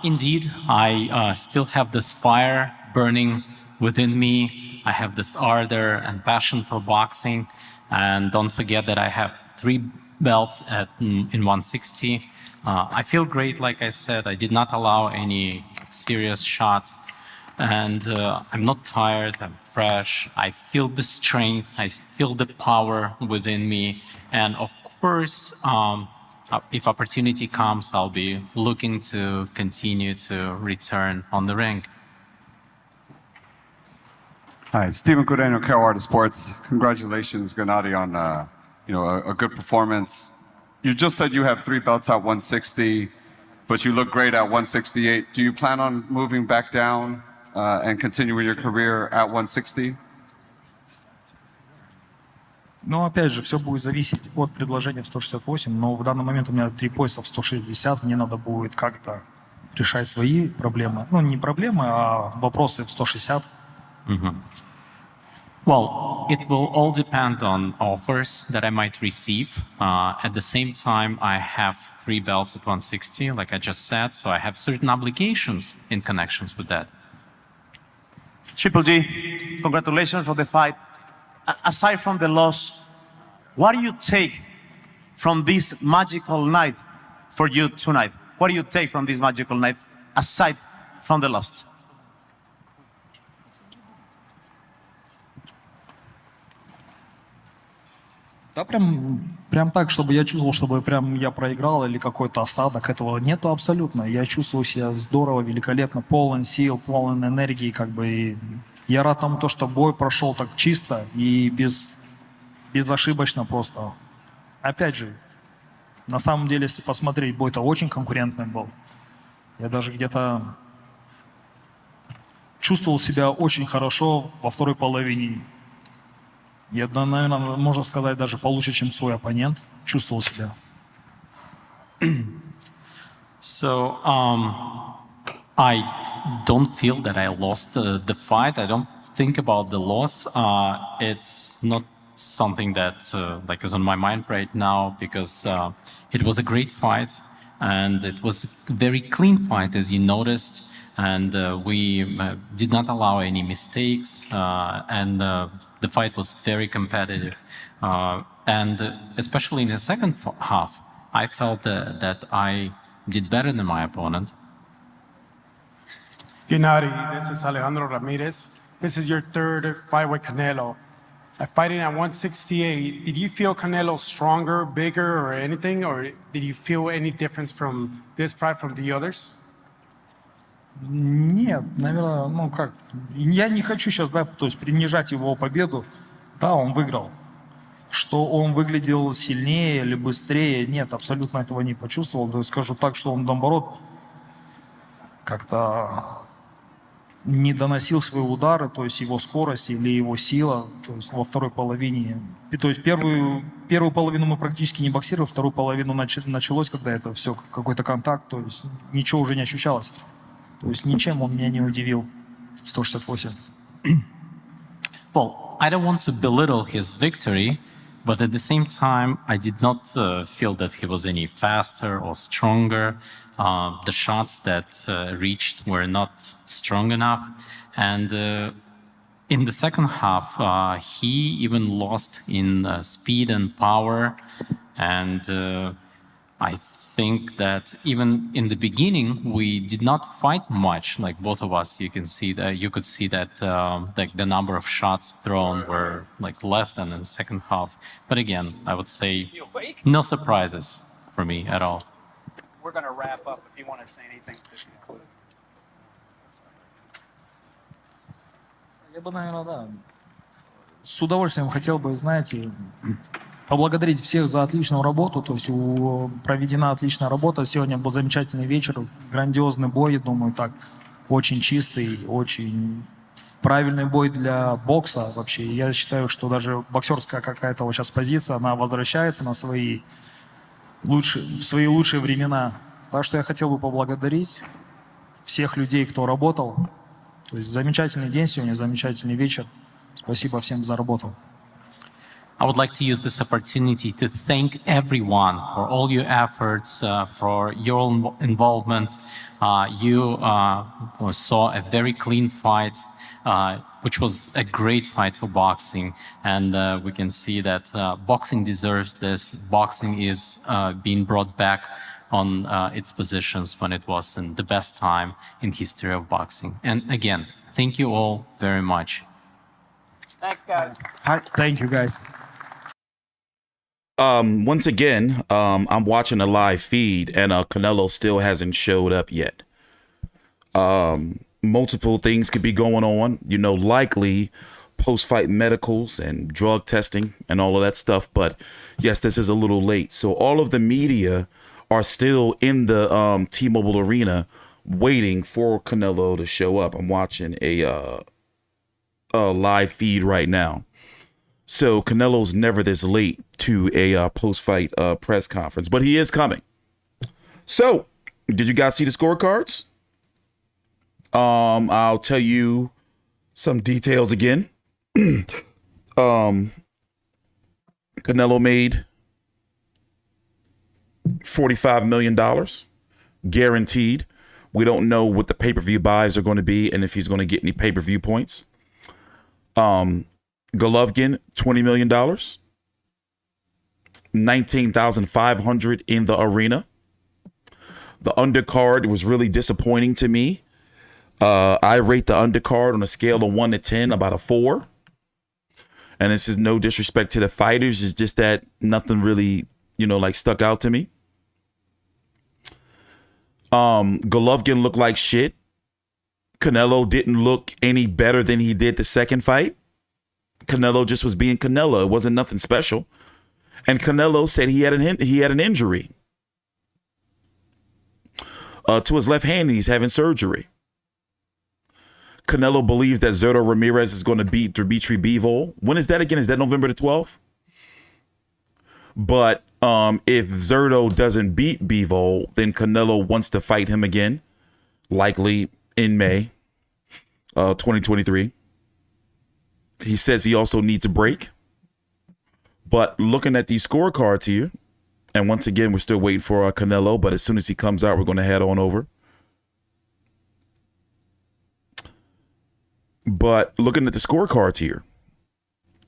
Indeed, I still have this fire burning within me. I have this ardor and passion for boxing. And don't forget that I have 3 belts in 160. I feel great, like I said. I did not allow any serious shots. And I'm not tired, I'm fresh. I feel the strength, I feel the power within me. And of course, if opportunity comes, I'll be looking to continue to return on the ring. Hi, Stephen Cudeno, Carolina Sports. Congratulations, Gennady, on a good performance. You just said you have 3 belts at 160, but you look great at 168. Do you plan on moving back down and continuing your career at 160? Но опять же, все будет зависеть от предложения в 168, но в данный момент у меня 3 пояса в 160, мне надо будет как-то решать свои проблемы. Ну, не проблемы, а вопросы в 160. Well, it will all depend on offers that I might receive. At the same time, I have 3 belts at 160, like I just said, so I have certain obligations in connections with that. Triple G, congratulations for the fight. Aside from the loss, what do you take from this magical night for you tonight? What do you take from this magical night aside from the loss? Да, прям так, чтобы я чувствовал, чтобы прям я проиграл или какой-то осадок, этого нету абсолютно. Я чувствую себя здорово, великолепно, полон сил, полон энергии, как бы. И я рад тому, что бой прошел так чисто и безошибочно просто. Опять же, на самом деле, если посмотреть, бой-то очень конкурентный был. Я даже где-то чувствовал себя очень хорошо во второй половине. Я, наверное, можно сказать, даже получше, чем свой оппонент. Чувствовал себя. So, I don't feel that I lost the fight. I don't think about the loss. It's not something that like is on my mind right now because it was a great fight and it was a very clean fight, as you noticed. And we did not allow any mistakes, and the fight was very competitive. And especially in the second half, I felt that I did better than my opponent. Gennady, this is Alejandro Ramirez. This is your third fight with Canelo. Fighting at 168, did you feel Canelo stronger, bigger, or anything? Or did you feel any difference from this fight from the others? Нет, наверное, ну как, я не хочу сейчас, да, то есть принижать его победу. Да, он выиграл. Что он выглядел сильнее или быстрее, нет, абсолютно этого не почувствовал. То есть скажу так, что он, наоборот, как-то не доносил свои удары, то есть его скорость или его сила, то есть во второй половине. То есть первую половину мы практически не боксировали, вторую половину началось, когда это все какой-то контакт, то есть ничего уже не ощущалось. То есть ничем он меня не удивил. 168. Well, I don't want to belittle his victory, but at the same time, I did not feel that he was any faster or stronger. The shots that reached were not strong enough. And in the second half, he even lost in speed and power. And I think that even in the beginning, we did not fight much. Like both of us, you could see that like the number of shots thrown were like less than in the second half. But again, I would say no surprises for me at all. We're going to wrap up if you want to say anything to conclude. Я бы, наверное, да, с удовольствием хотел бы, знаете, поблагодарить всех за отличную работу. То есть проведена отличная работа. Сегодня был замечательный вечер, грандиозный бой, думаю, так, очень чистый, очень правильный бой для бокса вообще. Я считаю, что даже боксерская какая-то вот сейчас позиция, она возвращается на в свои лучшие времена. Так что я хотел бы поблагодарить всех людей, кто работал. То есть замечательный день сегодня, замечательный вечер. Спасибо всем за работу. I would like to use this opportunity to thank everyone for all your efforts, for your involvement. You saw a very clean fight, which was a great fight for boxing. And we can see that boxing deserves this. Boxing is being brought back on its positions when it was in the best time in history of boxing. And again, thank you all very much. Thanks, guys. Hi. Thank you, guys. Once again, I'm watching a live feed and Canelo still hasn't showed up yet. Multiple things could be going on, you know, likely post-fight medicals and drug testing and all of that stuff. But yes, this is a little late. So all of the media are still in the T-Mobile Arena waiting for Canelo to show up. I'm watching a live feed right now. So Canelo's never this late to a post-fight press conference, but he is coming. So, did you guys see the scorecards? I'll tell you some details again. Canelo made $45 million guaranteed. We don't know what the pay-per-view buys are going to be and if he's going to get any pay-per-view points. Golovkin, $20 million. 19,500 in the arena. The undercard was really disappointing to me. I rate the undercard on a scale of 1 to 10 about a 4. And this is no disrespect to the fighters. It's just that nothing really, you know, like stuck out to me. Golovkin looked like shit. Canelo didn't look any better than he did the second fight. Canelo just was being Canelo. It wasn't nothing special. And Canelo said he had an injury to his left hand, and he's having surgery. Canelo believes that Zurdo Ramirez is going to beat Dimitri Bivol. When is that again? Is that November the 12th? But if Zurdo doesn't beat Bivol, then Canelo wants to fight him again, likely in May 2023. He says he also needs a break. But looking at these scorecards here, and once again, we're still waiting for Canelo, but as soon as he comes out, we're going to head on over. But looking at the scorecards here,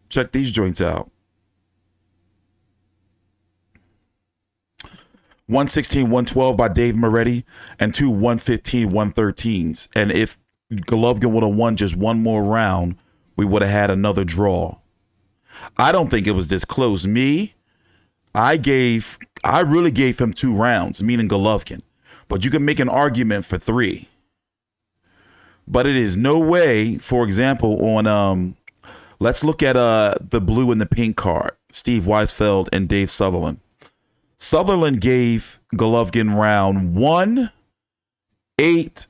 check these joints out. 116, 112 by Dave Moretti, and 2 115, 113s. And if Golovkin would have won just one more round, we would have had another draw. I don't think it was this close. I really gave him 2 rounds, meaning Golovkin. But you can make an argument for 3. But it is no way, for example, on let's look at the blue and the pink card, Steve Weisfeld and Dave Sutherland. Sutherland gave Golovkin round 1, 8,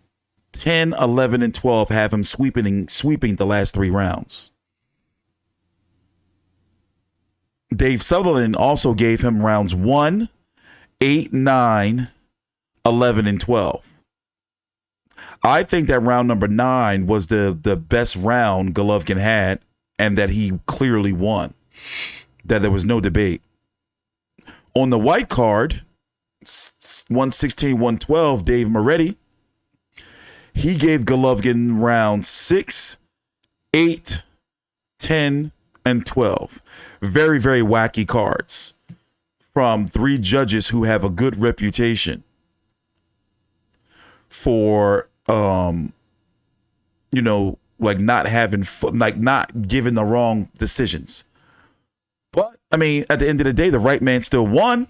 10, 11, and 12, have him sweeping the last 3 rounds. Dave Sutherland also gave him rounds 1, 8, 9, 11, and 12. I think that round number 9 was the best round Golovkin had, and that he clearly won. That there was no debate. On the white card, 116, 112, Dave Moretti, he gave Golovkin round 6, 8, 10, and 12. Very, very wacky cards from 3 judges who have a good reputation for, not giving the wrong decisions. But, I mean, at the end of the day, the right man still won.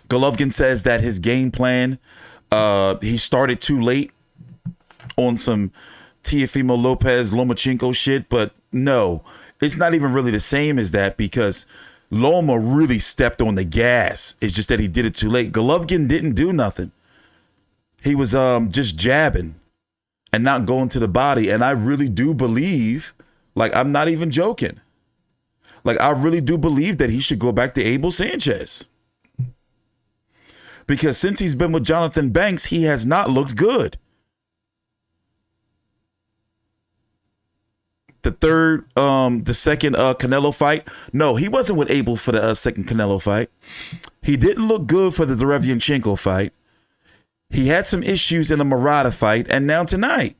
Golovkin says that his game plan, he started too late on some Teofimo Lopez, Lomachenko shit, but no, it's not even really the same as that because Loma really stepped on the gas. It's just that he did it too late. Golovkin didn't do nothing. He was just jabbing and not going to the body. And I really do believe, I'm not even joking. I really do believe that he should go back to Abel Sanchez. Because since he's been with Jonathan Banks, he has not looked good. The second Canelo fight. No, he wasn't with Abel for the second Canelo fight. He didn't look good for the Derevianchenko fight. He had some issues in the Murata fight, and now tonight,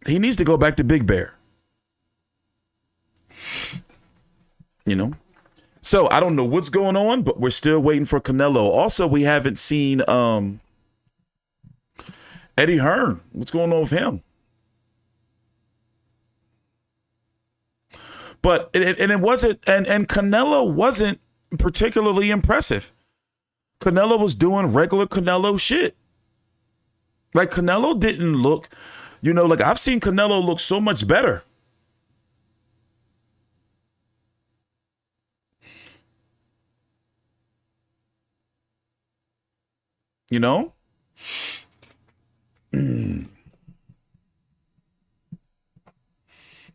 he needs to go back to Big Bear. So I don't know what's going on, but we're still waiting for Canelo. Also, we haven't seen Eddie Hearn. What's going on with him? But it wasn't, and Canelo wasn't particularly impressive. Canelo was doing regular Canelo shit. Canelo didn't look, I've seen Canelo look so much better.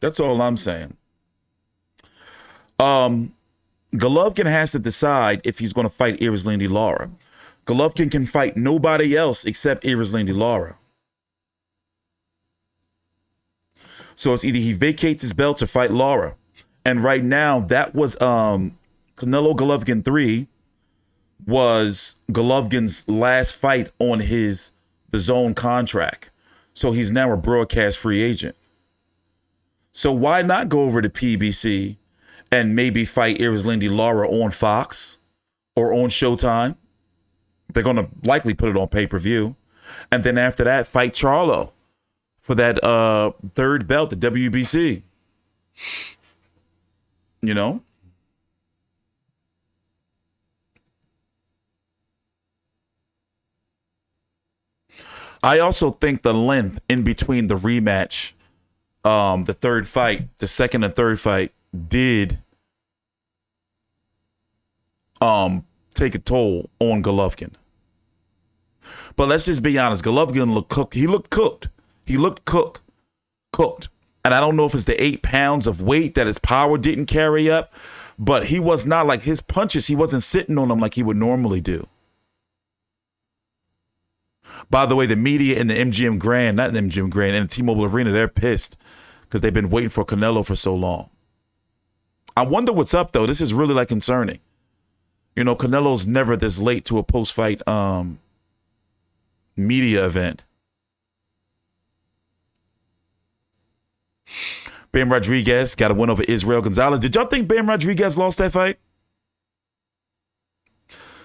That's all I'm saying. Golovkin has to decide if he's going to fight Erislandy Lara. Golovkin can fight nobody else except Erislandy Lara. So it's either he vacates his belt or fight Lara. And right now, that was Canelo Golovkin 3 was Golovkin's last fight on the zone contract. So he's now a broadcast free agent. So why not go over to PBC and maybe fight Erislandy Lara on Fox or on Showtime? They're going to likely put it on pay-per-view. And then after that, fight Charlo for that third belt, the WBC. I also think the length in between the rematch, the third fight, the second and third fight, did take a toll on Golovkin. But let's just be honest, Golovkin looked cooked. He looked cooked. He looked cooked. And I don't know if it's the 8 pounds of weight that his power didn't carry up, but he was not like his punches. He wasn't sitting on them like he would normally do. By the way, the media in the MGM Grand, not the MGM Grand, in the T-Mobile Arena, they're pissed because they've been waiting for Canelo for so long. I wonder what's up, though. This is really concerning. Canelo's never this late to a post-fight media event. Bam Rodriguez got a win over Israel Gonzalez. Did y'all think Bam Rodriguez lost that fight?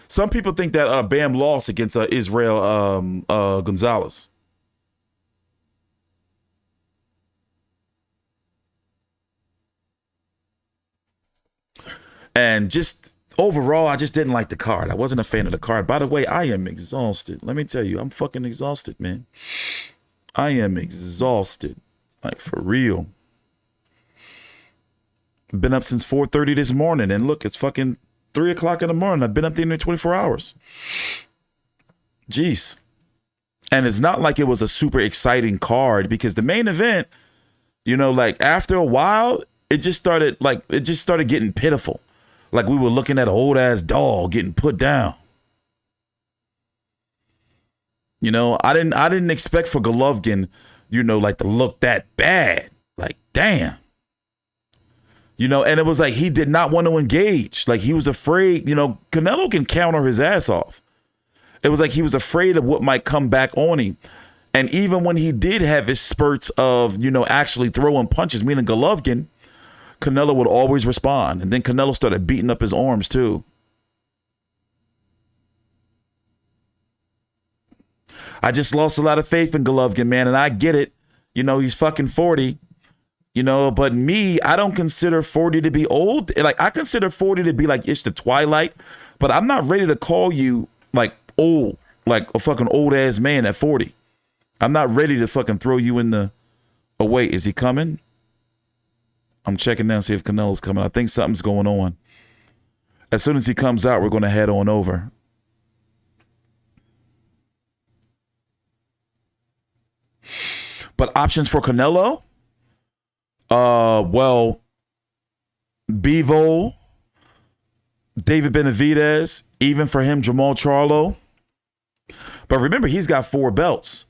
Some people think that Bam lost against Israel Gonzalez. And just overall, I just didn't like the card. I wasn't a fan of the card. By the way, I am exhausted. Let me tell you, I'm fucking exhausted, man. I am exhausted. Like, for real. Been up since 4:30 this morning. And look, it's fucking 3 o'clock in the morning. I've been up there in 24 hours. Jeez. And it's not like it was a super exciting card because the main event, you know, like after a while, it just started getting pitiful. Like we were looking at an old ass dog getting put down. You know, I didn't expect for Golovkin, you know, like to look that bad. Like, damn. You know, and it was like he did not want to engage. Like he was afraid, you know, Canelo can counter his ass off. It was like he was afraid of what might come back on him. And even when he did have his spurts of, you know, actually throwing punches, meaning Golovkin, Canelo would always respond. And then Canelo started beating up his arms too. I just lost a lot of faith in Golovkin, man. And I get it. You know, he's fucking 40. You know, but me, I don't consider 40 to be old. Like, I consider 40 to be like, it's the twilight. But I'm not ready to call you, like, old. Like a fucking old-ass man at 40. I'm not ready to fucking throw you in the... Oh, wait, is he coming? I'm checking now to see if Canelo's coming. I think something's going on. As soon as he comes out, we're going to head on over. But options for Canelo? Well, Bivol, David Benavidez, even for him, Jamal Charlo. But remember, he's got 4 belts.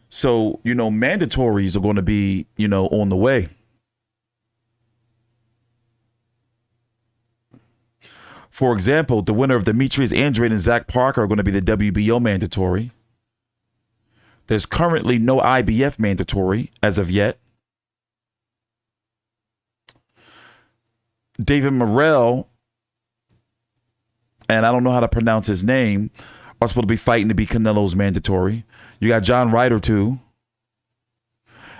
So, you know, mandatories are going to be, you know, on the way. For example, the winner of Demetrius Andrade and Zach Parker are going to be the WBO mandatory. There's currently no IBF mandatory as of yet. David Morrell, and I don't know how to pronounce his name, are supposed to be fighting to be Canelo's mandatory. You got John Ryder too.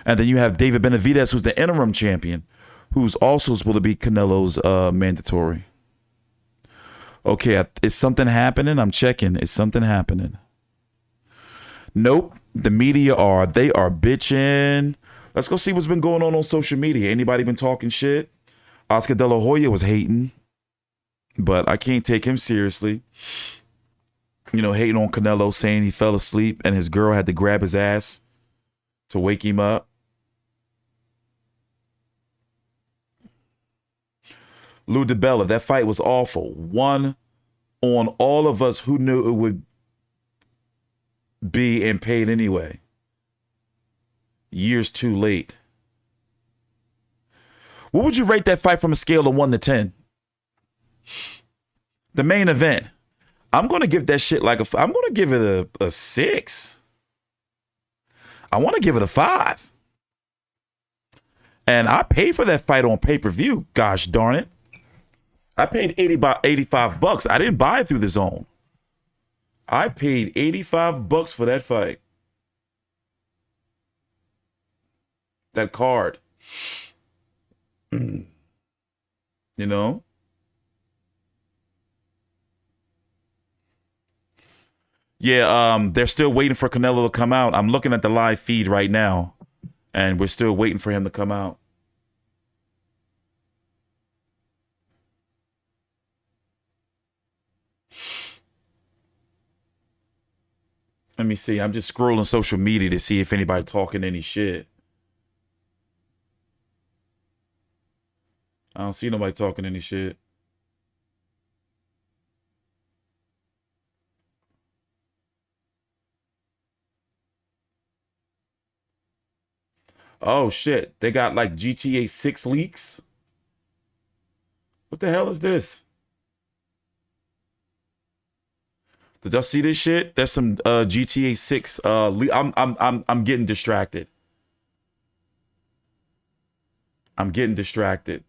And then you have David Benavidez, who's the interim champion, who's also supposed to be Canelo's mandatory. Okay, is something happening? I'm checking. Is something happening? Nope. The media are bitching. Let's go see what's been going on social media. Anybody been talking shit? Oscar De La Hoya was hating, but I can't take him seriously. You know, hating on Canelo, saying he fell asleep and his girl had to grab his ass to wake him up. Lou DiBella, that fight was awful. One on all of us who knew it would be and paid anyway. Years too late. What would you rate that fight from a scale of 1 to 10? The main event. I'm going to give that shit like I'm going to give it a 6. I want to give it a 5. And I paid for that fight on pay-per-view. Gosh darn it. I paid $85. I didn't buy it through the zone. I paid $85 for that fight. That card. You know? Yeah, they're still waiting for Canelo to come out. I'm looking at the live feed right now, and we're still waiting for him to come out. Let me see. I'm just scrolling social media to see if anybody talking any shit. I don't see nobody talking any shit. Oh shit. They got like GTA 6 leaks. What the hell is this? Did y'all see this shit? There's some GTA 6 I'm getting distracted. I'm getting distracted.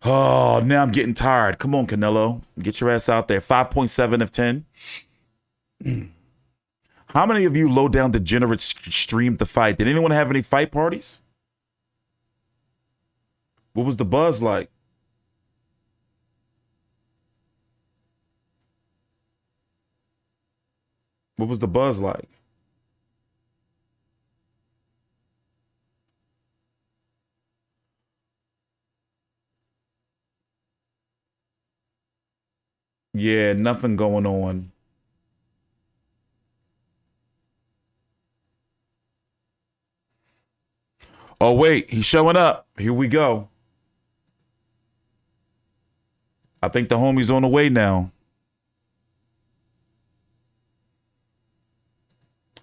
Oh, now I'm getting tired. Come on, Canelo. Get your ass out there. 5.7 of 10. How many of you low-down degenerates streamed the fight? Did anyone have any fight parties? What was the buzz like? What was the buzz like? Yeah, nothing going on. Oh, wait, he's showing up. Here we go. I think the homie's on the way now.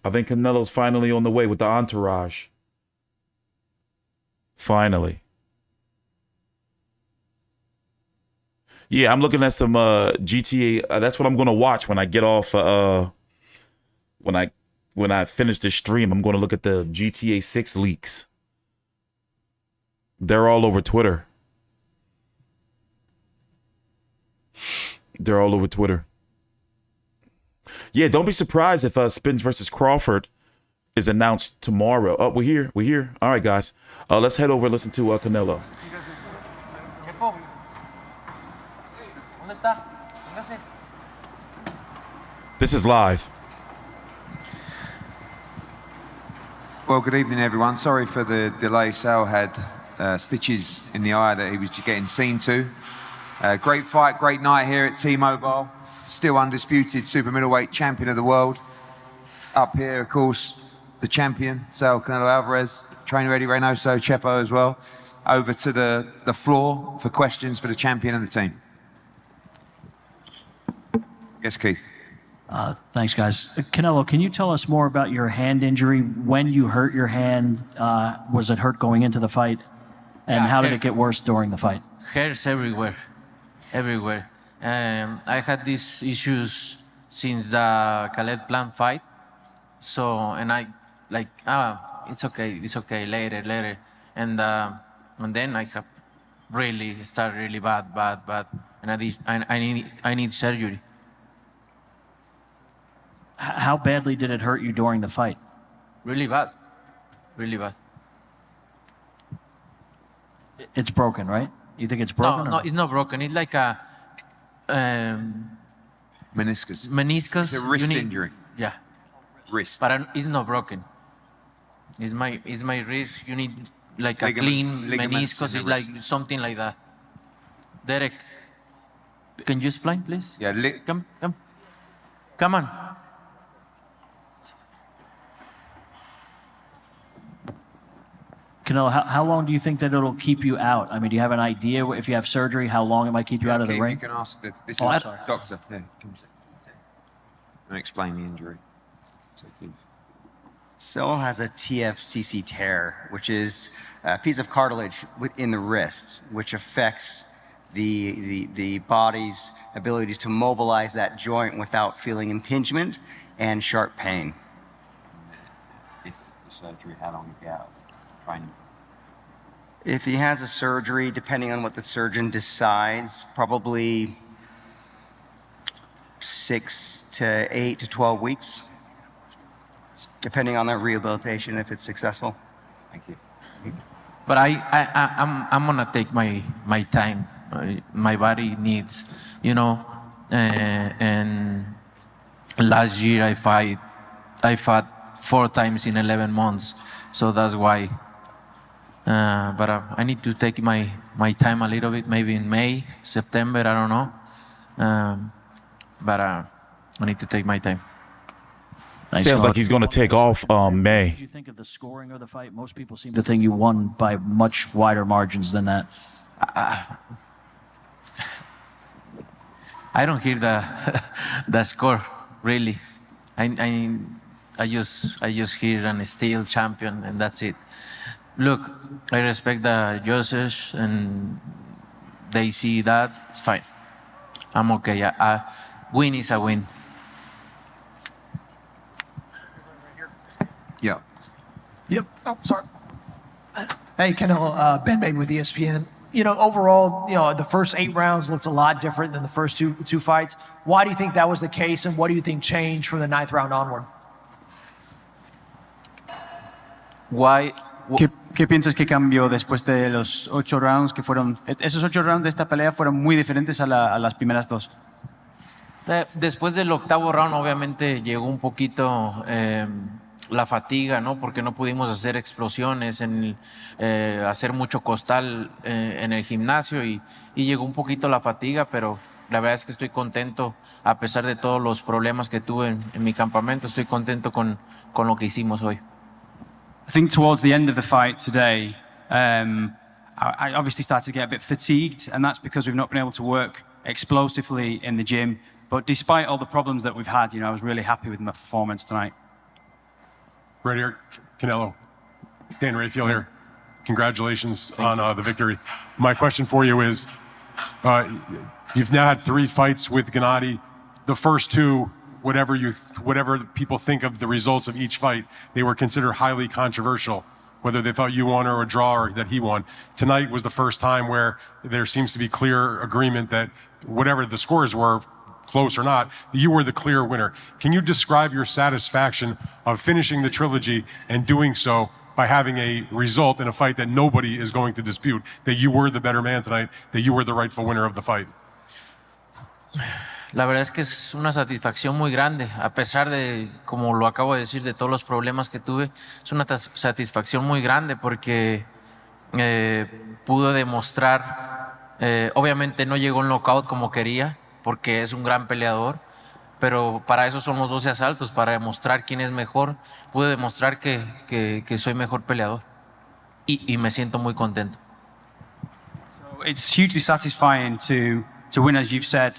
I think Canelo's finally on the way with the entourage. Finally. Yeah, I'm looking at some GTA. That's what I'm going to watch when I get off. When I finish this stream, I'm going to look at the GTA 6 leaks. They're all over Twitter. They're all over Twitter. Yeah, don't be surprised if Spence versus Crawford is announced tomorrow. Oh, we're here. We're here. All right, guys. Let's head over and listen to Canelo. This is live. Well, good evening, everyone. Sorry for the delay. Sal had stitches in the eye that he was getting seen to. Great fight, great night here at T-Mobile. Still undisputed super middleweight champion of the world. Up here, of course, the champion, Sal Canelo Alvarez, trainer Eddie Reynoso, Chepo as well. Over to the floor for questions for the champion and the team. Yes, Keith. Thanks, guys. Canelo, can you tell us more about your hand injury? When you hurt your hand, was it hurt going into the fight? And how did it get worse during the fight? Hairs everywhere, everywhere. I had these issues since the Khaled Plant fight. So, and I like, it's okay, later. And then I have really started really bad. And I need surgery. How badly did it hurt you during the fight? Really bad. It's broken, right? You think it's broken? No, it's not broken. It's like a meniscus. Meniscus. It's a wrist injury. Yeah. Wrist. But it's not broken. It's my wrist. You need like a clean meniscus. It's like something like that. Derek, can you explain, please? Yeah. Come on. Canelo, how long do you think that it'll keep you out? I mean, do you have an idea if you have surgery, how long it might keep you out of the ring? You can ask this is sorry. doctor. Yeah, come and explain the injury. So, Sil has a TFCC tear, which is a piece of cartilage within the wrist, which affects the body's ability to mobilize that joint without feeling impingement and sharp pain. If the surgery, how long you out? If he has a surgery, depending on what the surgeon decides, probably 6 to 8 to 12 weeks, depending on that rehabilitation, if it's successful. Thank you. But I'm gonna take my time. My body needs, and last year I fought 4 times in 11 months, so that's why. But I need to take my time a little bit, maybe in May, September, I don't know. But I need to take my time. Sounds like he's going to take off May. What did you think of the scoring of the fight? Most people seem to think you won by much wider margins than that. I don't hear the score, really. I just hear an still champion, and that's it. Look, I respect the judges, and they see that, it's fine. I'm okay. A win is a win. Yeah. Yep. Oh, sorry. Hey, Canelo, Ben Babe with ESPN. overall, the first 8 rounds looked a lot different than the first two fights. Why do you think that was the case, and what do you think changed from the 9th round onward? ¿Qué piensas que cambió después de los 8 rounds que fueron... Esos 8 rounds de esta pelea fueron muy diferentes a las primeras 2? Después del 8º round, obviamente, llegó un poquito la fatiga, ¿no? Porque no pudimos hacer explosiones, hacer mucho costal en el gimnasio y llegó un poquito la fatiga, pero la verdad es que estoy contento, a pesar de todos los problemas que tuve en mi campamento, estoy contento con lo que hicimos hoy. I think towards the end of the fight today, I obviously started to get a bit fatigued, and that's because we've not been able to work explosively in the gym. But despite all the problems that we've had, I was really happy with my performance tonight. Right here, Canelo. Dan Rayfield here. Congratulations on the victory. My question for you is, you've now had 3 fights with Gennady. The first 2, whatever people think of the results of each fight, they were considered highly controversial, whether they thought you won or a draw or that he won. Tonight was the first time where there seems to be clear agreement that whatever the scores were, close or not, you were the clear winner. Can you describe your satisfaction of finishing the trilogy and doing so by having a result in a fight that nobody is going to dispute, that you were the better man tonight, that you were the rightful winner of the fight? La verdad es que es una satisfacción muy grande, a pesar de, como lo acabo de decir, de todos los problemas que tuve, es una satisfacción muy grande porque pude demostrar, obviamente no llegó un knockout como quería, porque es un gran peleador, pero para eso son los 12 asaltos, para demostrar quién es mejor. Pude demostrar que soy mejor peleador y me siento muy contento. So it's hugely satisfying to win, as you've said,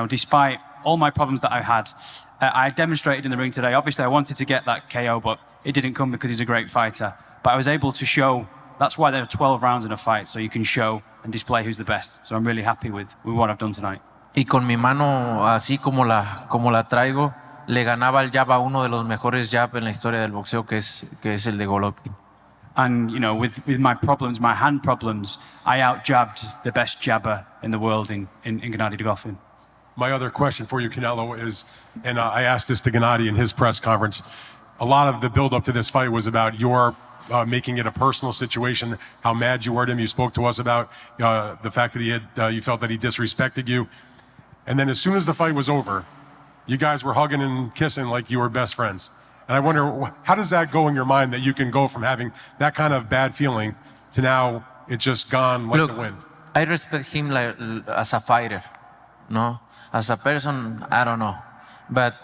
despite all my problems that I had. I demonstrated in the ring today. Obviously, I wanted to get that KO, but it didn't come because he's a great fighter. But I was able to show, that's why there are 12 rounds in a fight, so you can show and display who's the best. So I'm really happy with what I've done tonight. Y con mi mano así como la traigo, le ganaba el jab a uno de los mejores jab en la historia del boxeo, que es el de Golovkin. And, with my problems, my hand problems, I out-jabbed the best jabber in the world in Gennady Golovkin. My other question for you, Canelo, is, and I asked this to Gennady in his press conference, a lot of the build-up to this fight was about your making it a personal situation, how mad you were at him. You spoke to us about the fact that you felt that he disrespected you. And then as soon as the fight was over, you guys were hugging and kissing like you were best friends. And I wonder, how does that go in your mind that you can go from having that kind of bad feeling to now it's just gone like the wind? I respect him as a fighter, no? As a person, I don't know. But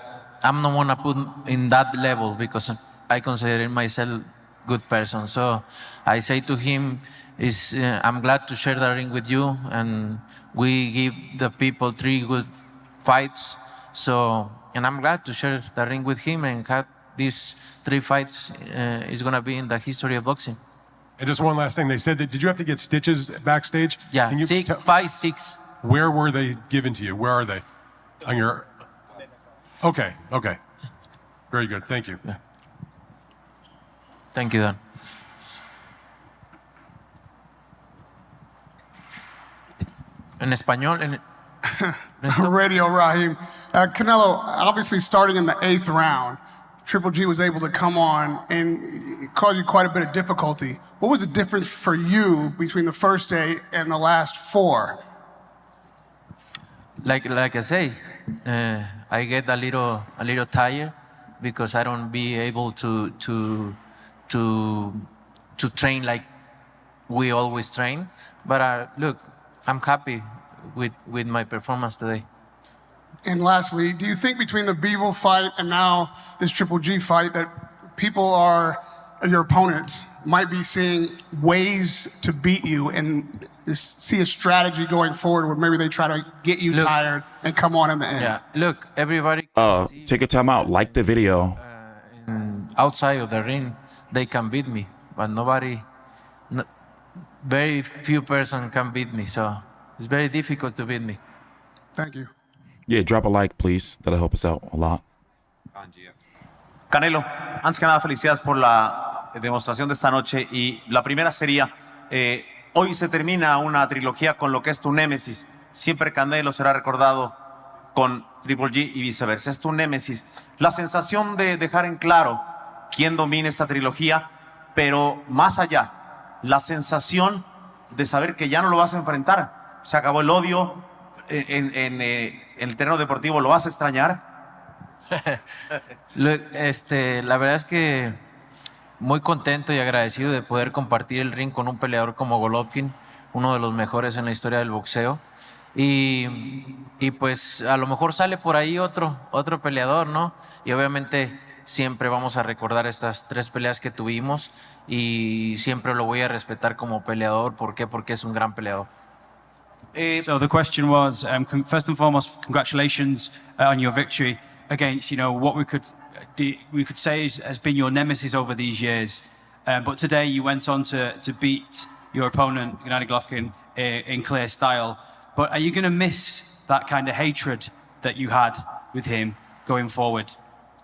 I'm not gonna put in that level because I consider myself a good person. So I say to him, I'm glad to share the ring with you, and we give the people 3 good fights. So, and I'm glad to share the ring with him and have these 3 fights is going to be in the history of boxing. And just one last thing. They said that, did you have to get stitches backstage? Yeah, 5, 6. Where were they given to you? Where are they? On your... Okay. Very good. Thank you. Yeah. Thank you, Dan. En español. Radio Raheem. Canelo, obviously starting in the 8th round, Triple G was able to come on and it caused you quite a bit of difficulty. What was the difference for you between the first 8 and the last 4? Like I say, I get a little tired because I don't be able to train like we always train. But look, I'm happy with my performance today. And lastly, do you think between the Bivol fight and now this Triple G fight that your opponents might be seeing ways to beat you and see a strategy going forward where maybe they try to get you tired and come on in the end? Yeah, look, everybody. Take a time out, like the video. Outside of the ring, they can beat me, but very few person can beat me, so it's very difficult to beat me. Thank you. Yeah, drop a like, please. That'll help us out a lot. Canelo, antes que nada, felicidades por la demostración de esta noche. Y la primera sería, hoy se termina una trilogía con lo que es tu némesis. Siempre Canelo será recordado con Triple G y viceversa. Es tu némesis. La sensación de dejar en claro quién domina esta trilogía, pero más allá, la sensación de saber que ya no lo vas a enfrentar. Se acabó el odio. En el terreno deportivo, ¿lo vas a extrañar? La verdad es que muy contento y agradecido de poder compartir el ring con un peleador como Golovkin, uno de los mejores en la historia del boxeo. Y pues a lo mejor sale por ahí otro peleador, ¿no? Y obviamente siempre vamos a recordar estas 3 peleas que tuvimos y siempre lo voy a respetar como peleador. ¿Por qué? Porque es un gran peleador. So the question was, first and foremost, congratulations on your victory against, what we could say has been your nemesis over these years. But today you went on to beat your opponent, Gennady Golovkin, in clear style. But are you going to miss that kind of hatred that you had with him going forward?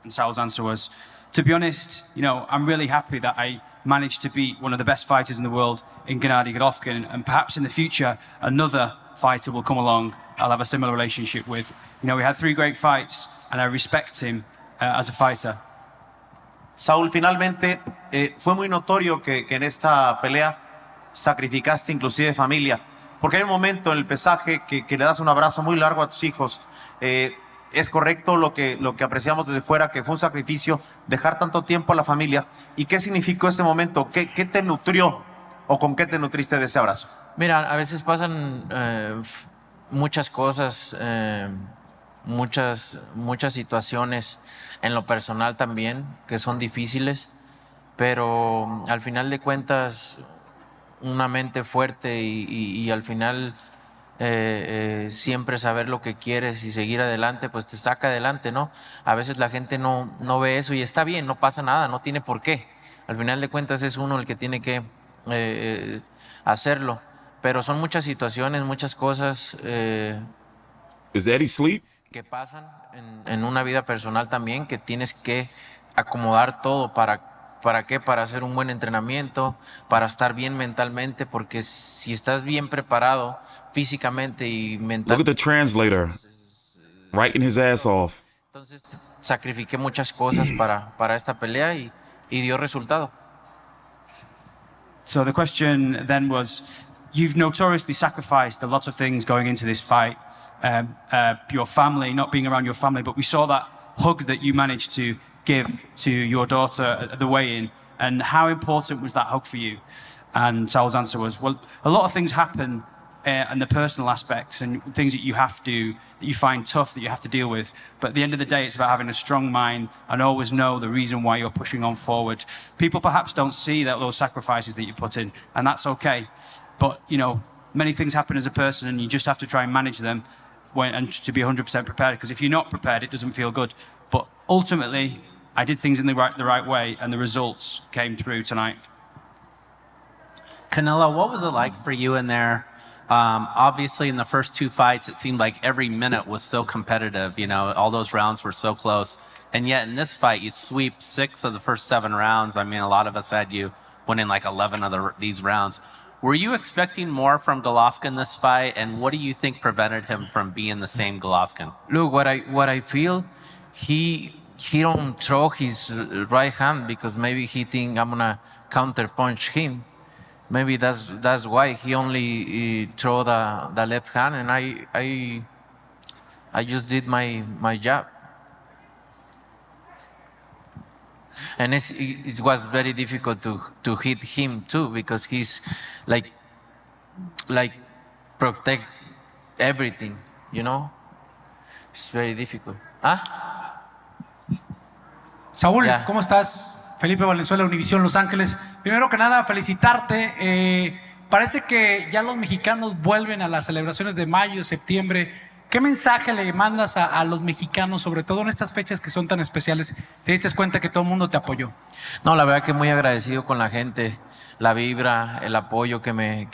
And Sal's answer was, to be honest, I'm really happy that I managed to beat one of the best fighters in the world in Gennady Golovkin, and perhaps in the future another fighter will come along I'll have a similar relationship with. We had 3 great fights and I respect him as a fighter. Saúl, finalmente fue muy notorio que en esta pelea sacrificaste inclusive familia, porque hay un momento en el pesaje que le das un abrazo muy largo a tus hijos. Es correcto lo que apreciamos desde fuera, que fue un sacrificio dejar tanto tiempo a la familia. ¿Y qué significó ese momento? ¿Qué te nutrió o con qué te nutriste de ese abrazo? Mira, a veces pasan muchas cosas, muchas situaciones en lo personal también que son difíciles, pero al final de cuentas una mente fuerte y al final siempre saber lo que quieres y seguir adelante, pues te saca adelante, ¿no? A veces la gente no ve eso y está bien, no pasa nada, no tiene por qué. Al final de cuentas es uno el que tiene que hacerlo, pero son muchas situaciones, muchas cosas que pasan en una vida personal también, que tienes que acomodar todo ¿Para qué? Para hacer un buen entrenamiento, para estar bien mentalmente, porque si estás bien preparado físicamente y mentalmente... Look at the translator, writing his ass off. Entonces sacrifiqué muchas cosas para esta pelea y dio resultado. So the question then was, you've notoriously sacrificed a lot of things going into this fight. Your family, not being around your family, but we saw that hug that you managed to give to your daughter at the weigh-in, and how important was that hug for you? And Saul's answer was, well, a lot of things happen and the personal aspects and things that you find tough, that you have to deal with. But at the end of the day, it's about having a strong mind and always know the reason why you're pushing on forward. People perhaps don't see those sacrifices that you put in, and that's okay. But, many things happen as a person and you just have to try and manage them and to be 100% prepared, because if you're not prepared, it doesn't feel good. But ultimately, I did things in the right way, and the results came through tonight. Canelo, what was it like for you in there? Obviously, in the first 2 fights, it seemed like every minute was so competitive. All those rounds were so close. And yet in this fight, you sweep 6 of the first 7 rounds. I mean, a lot of us had you winning like 11 of these rounds. Were you expecting more from Golovkin this fight? And what do you think prevented him from being the same Golovkin? Look, what I feel, he don't throw his right hand because maybe he think I'm gonna counter punch him. Maybe that's why he only throw the left hand, and I just did my job. And it was very difficult to hit him too, because he's like protect everything, It's very difficult. Saúl, ¿cómo estás? Felipe Valenzuela, Univisión Los Ángeles. Primero que nada, felicitarte. Parece que ya los mexicanos vuelven a las celebraciones de mayo, septiembre. ¿Qué mensaje le mandas a los mexicanos, sobre todo en estas fechas que son tan especiales? ¿Te diste cuenta que todo el mundo te apoyó? No, la verdad que muy agradecido con la gente, la vibra, el apoyo que me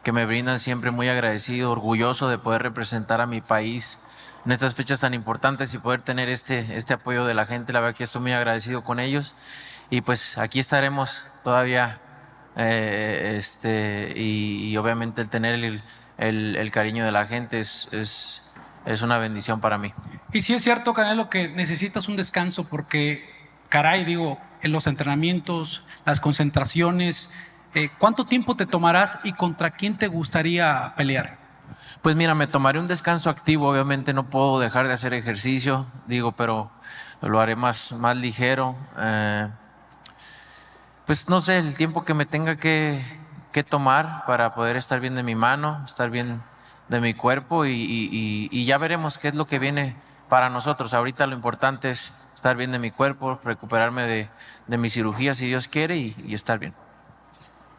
brindan, siempre muy agradecido, orgulloso de poder representar a mi país en estas fechas tan importantes y poder tener este apoyo de la gente. La verdad que estoy muy agradecido con ellos, y pues aquí estaremos todavía y obviamente el tener el cariño de la gente es una bendición para mí. Y sí es cierto, Canelo, que necesitas un descanso porque, caray, digo, en los entrenamientos, las concentraciones, ¿cuánto tiempo te tomarás y contra quién te gustaría pelear? Pues mira, me tomaré un descanso activo, obviamente no puedo dejar de hacer ejercicio, digo, pero lo haré más ligero. Pues no sé, el tiempo que me tenga que tomar para poder estar bien de mi mano, estar bien de mi cuerpo y ya veremos qué es lo que viene para nosotros. Ahorita lo importante es estar bien de mi cuerpo, recuperarme de mi cirugía si Dios quiere y estar bien.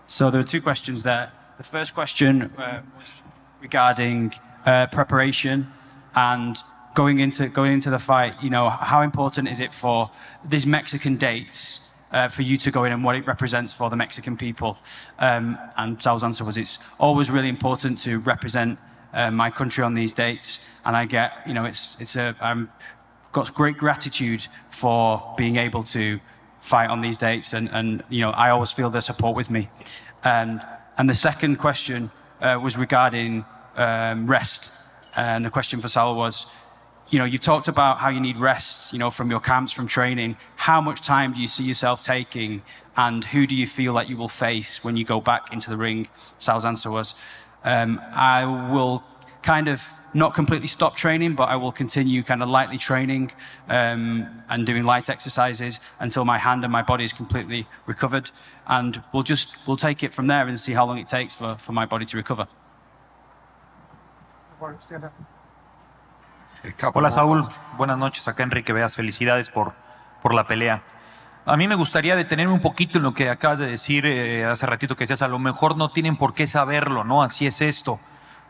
So there are two questions there. The first question was regarding preparation and going into the fight. You know, how important is it for these Mexican dates for you to go in and what it represents for the Mexican people? And Sal's answer was, it's always really important to represent my country on these dates. And I get, you know, I'm got great gratitude for being able to fight on these dates, and you know, I always feel their support with me. And the second question was regarding rest, and the question for Sal was, you know, you talked about how you need rest, you know, from your camps, from training. How much time do you see yourself taking, and who do you feel like you will face when you go back into the ring? Sal's answer was, I will kind of not completely stop training, but I will continue kind of lightly training and doing light exercises until my hand and my body is completely recovered. And we'll take it from there and see how long it takes for my body to recover. Hola Saúl, buenas noches. Acá Enrique Veas, felicidades por la pelea. A mí me gustaría detenerme un poquito en lo que acabas de decir hace ratito, que decías, a lo mejor no tienen por qué saberlo, ¿no? Así es esto.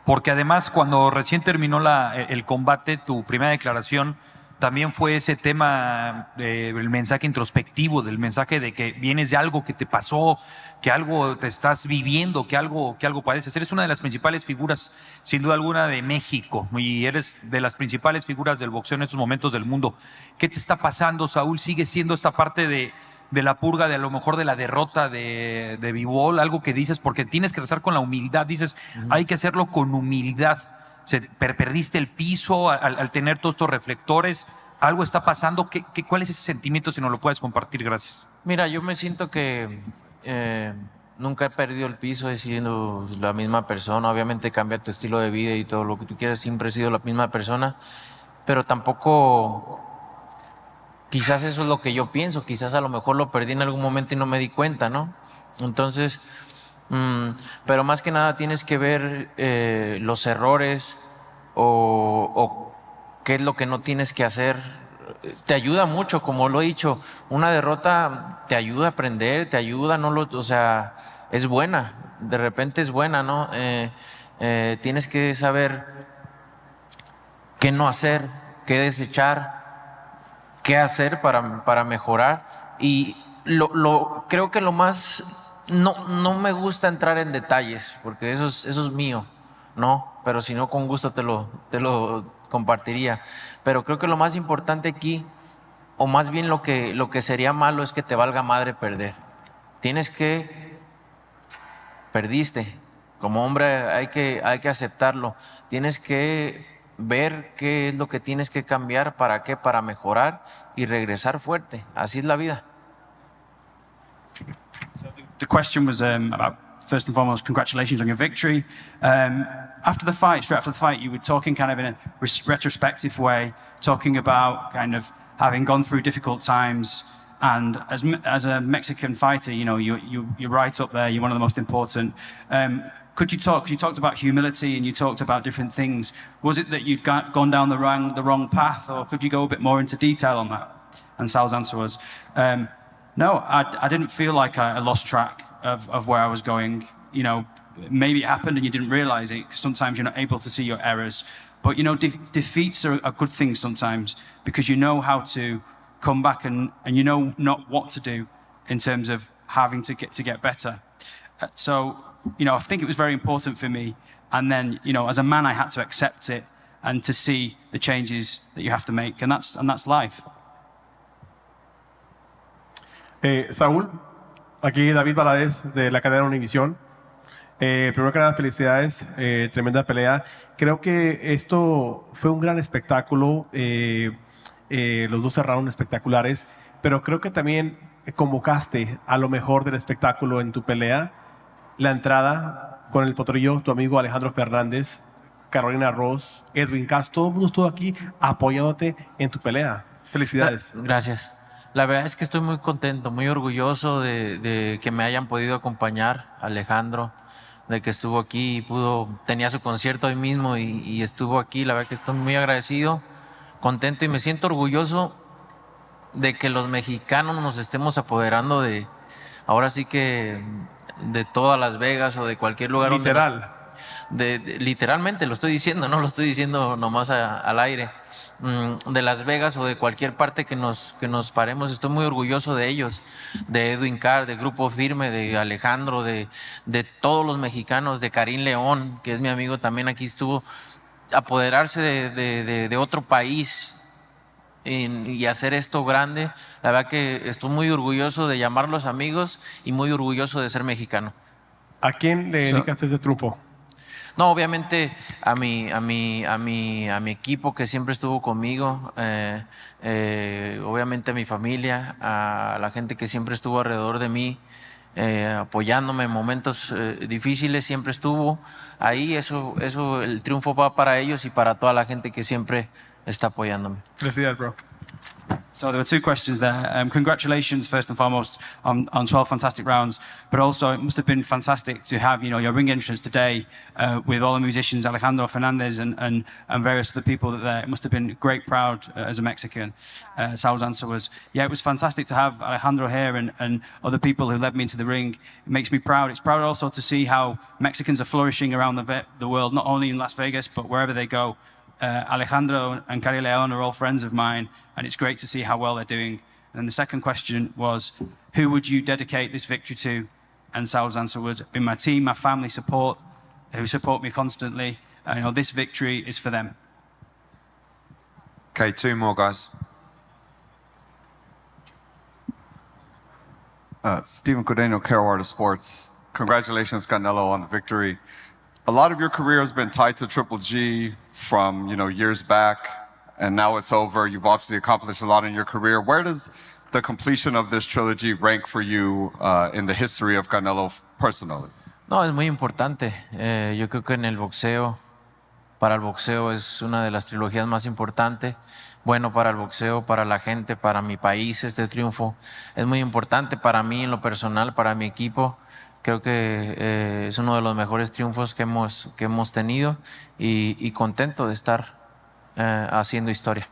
Porque además, cuando recién terminó el combate, tu primera declaración también fue ese tema del mensaje introspectivo, del mensaje de que vienes de algo que te pasó, que algo te estás viviendo, que algo padeces. Eres una de las principales figuras, sin duda alguna, de México, y eres de las principales figuras del boxeo en estos momentos del mundo. ¿Qué te está pasando, Saúl? ¿Sigue siendo esta parte de la purga, de a lo mejor de la derrota de Bivol, algo que dices, porque tienes que rezar con la humildad, dices, hay que hacerlo con humildad? Perdiste el piso al tener todos estos reflectores, algo está pasando? ¿Cuál es ese sentimiento, si nos lo puedes compartir? Gracias. Mira, yo me siento que nunca he perdido el piso, he sido la misma persona. Obviamente cambia tu estilo de vida y todo lo que tú quieras, siempre he sido la misma persona, pero tampoco... Quizás eso es lo que yo pienso, quizás a lo mejor lo perdí en algún momento y no me di cuenta, ¿no? Entonces, pero más que nada tienes que ver los errores o qué es lo que no tienes que hacer. Te ayuda mucho, como lo he dicho, una derrota te ayuda a aprender, te ayuda, o sea, es buena, de repente es buena, ¿no? Tienes que saber qué no hacer, qué desechar, qué hacer para mejorar. Y creo que lo más, no me gusta entrar en detalles, porque eso es mío, ¿no? Pero si no, con gusto te lo compartiría. Pero creo que lo más importante aquí, o más bien lo que sería malo, es que te valga madre perder. Perdiste. Como hombre hay que aceptarlo. Tienes que ver qué es lo que tienes que cambiar, para qué, para mejorar y regresar fuerte. Así es la vida. So the question was about, first and foremost, congratulations on your victory. After the fight, straight after the fight, you were talking kind of in a retrospective way, talking about kind of having gone through difficult times. And as a Mexican fighter, you know, you're right up there. You're one of the most important. You talked about humility and you talked about different things. Was it that you'd gone down the wrong path, or could you go a bit more into detail on that? And Sal's answer was, no, I didn't feel like I lost track of where I was going. You know, maybe it happened and you didn't realize it, because sometimes you're not able to see your errors. But, you know, defeats are a good thing sometimes, because you know how to come back and you know not what to do in terms of having to get better. So, you know, I think it was very important for me. And then, you know, as a man, I had to accept it and to see the changes that you have to make. And that's life. Saúl, Aquí David Valadez de la cadena Univisión. Primero que nada, felicidades, tremenda pelea. Creo que esto fue un gran espectáculo, los dos cerraron espectaculares, pero creo que también convocaste a lo mejor del espectáculo en tu pelea, la entrada con el potrillo, tu amigo Alejandro Fernández, Carolina Ross, Edwin Cass, todo el mundo estuvo aquí apoyándote en tu pelea. Felicidades. Gracias. La verdad es que estoy muy contento, muy orgulloso de que me hayan podido acompañar, Alejandro, de que estuvo aquí y tenía su concierto hoy mismo y estuvo aquí. La verdad que estoy muy agradecido, contento y me siento orgulloso de que los mexicanos nos estemos apoderando ahora sí que de todas Las Vegas o de cualquier lugar. Literal. Literalmente lo estoy diciendo, no lo estoy diciendo nomás al aire. De Las Vegas o de cualquier parte que nos paremos, estoy muy orgulloso de ellos, de Edwin Carr, de Grupo Firme, de Alejandro, de todos los mexicanos, de Karim León, que es mi amigo también aquí estuvo, apoderarse de otro país y hacer esto grande. La verdad que estoy muy orgulloso de llamarlos amigos y muy orgulloso de ser mexicano. ¿A quién le dedicaste este triunfo? No, obviamente a mi equipo que siempre estuvo conmigo, obviamente a mi familia, a la gente que siempre estuvo alrededor de mí, apoyándome en momentos difíciles, siempre estuvo ahí. Eso, el triunfo va para ellos y para toda la gente que siempre está apoyándome. Felicidades, bro. So there were two questions there. Congratulations, first and foremost, on 12 fantastic rounds. But also, it must have been fantastic to have, your ring entrance today with all the musicians, Alejandro Fernandez and various other people that there. It must have been great proud as a Mexican. Saul's answer was, yeah, it was fantastic to have Alejandro here and other people who led me into the ring. It makes me proud. It's proud also to see how Mexicans are flourishing around the world, not only in Las Vegas, but wherever they go. Alejandro and Cari Leon are all friends of mine, and it's great to see how well they're doing. And then the second question was, who would you dedicate this victory to? And Saul's answer would be my team, my family who support me constantly. This victory is for them. Okay, two more, guys. Stephen Cordeno, Carol Art of Sports. Congratulations, Canelo, on the victory. A lot of your career has been tied to Triple G from years back, and now it's over. You've obviously accomplished a lot in your career. Where does the completion of this trilogy rank for you in the history of Canelo personally? No, es muy importante. Yo creo que para el boxeo es una de las trilogías más importantes. Bueno, para el boxeo, para la gente, para mi país, este triunfo es muy importante para mí en lo personal, para mi equipo. Creo que es uno de los mejores triunfos que hemos tenido y contento de estar haciendo historia.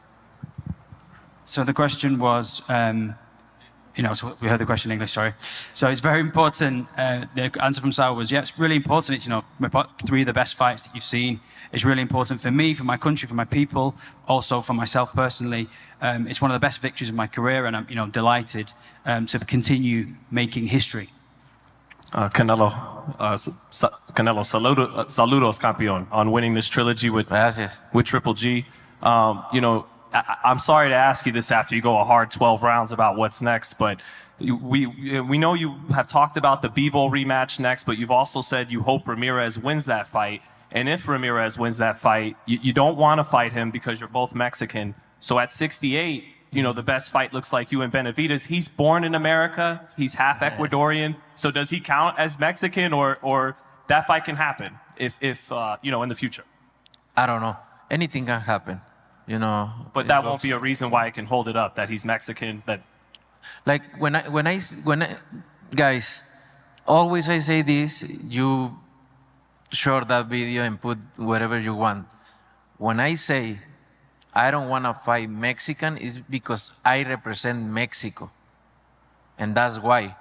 So the question was, so we heard the question in English, sorry. So it's very important, the answer from Sal was, yeah, it's really important. It's, three of the best fights that you've seen. It's really important for me, for my country, for my people, also for myself personally. It's one of the best victories of my career, and I'm delighted to continue making history. Canelo, saludos, campeón, on winning this trilogy with Triple G. I'm sorry to ask you this after you go a hard 12 rounds about what's next, but we know you have talked about the Bivol rematch next, but you've also said you hope Ramirez wins that fight. And if Ramirez wins that fight, you don't want to fight him because you're both Mexican. So at 68, the best fight looks like you and Benavidez. He's born in America. He's half Ecuadorian. So does he count as Mexican, or that fight can happen if in the future? I don't know. Anything can happen, But that won't be a reason why I can hold it up that he's Mexican. That like when I guys, always I say this. You share that video and put whatever you want. When I say I don't want to fight Mexican, it's because I represent Mexico. And that's why.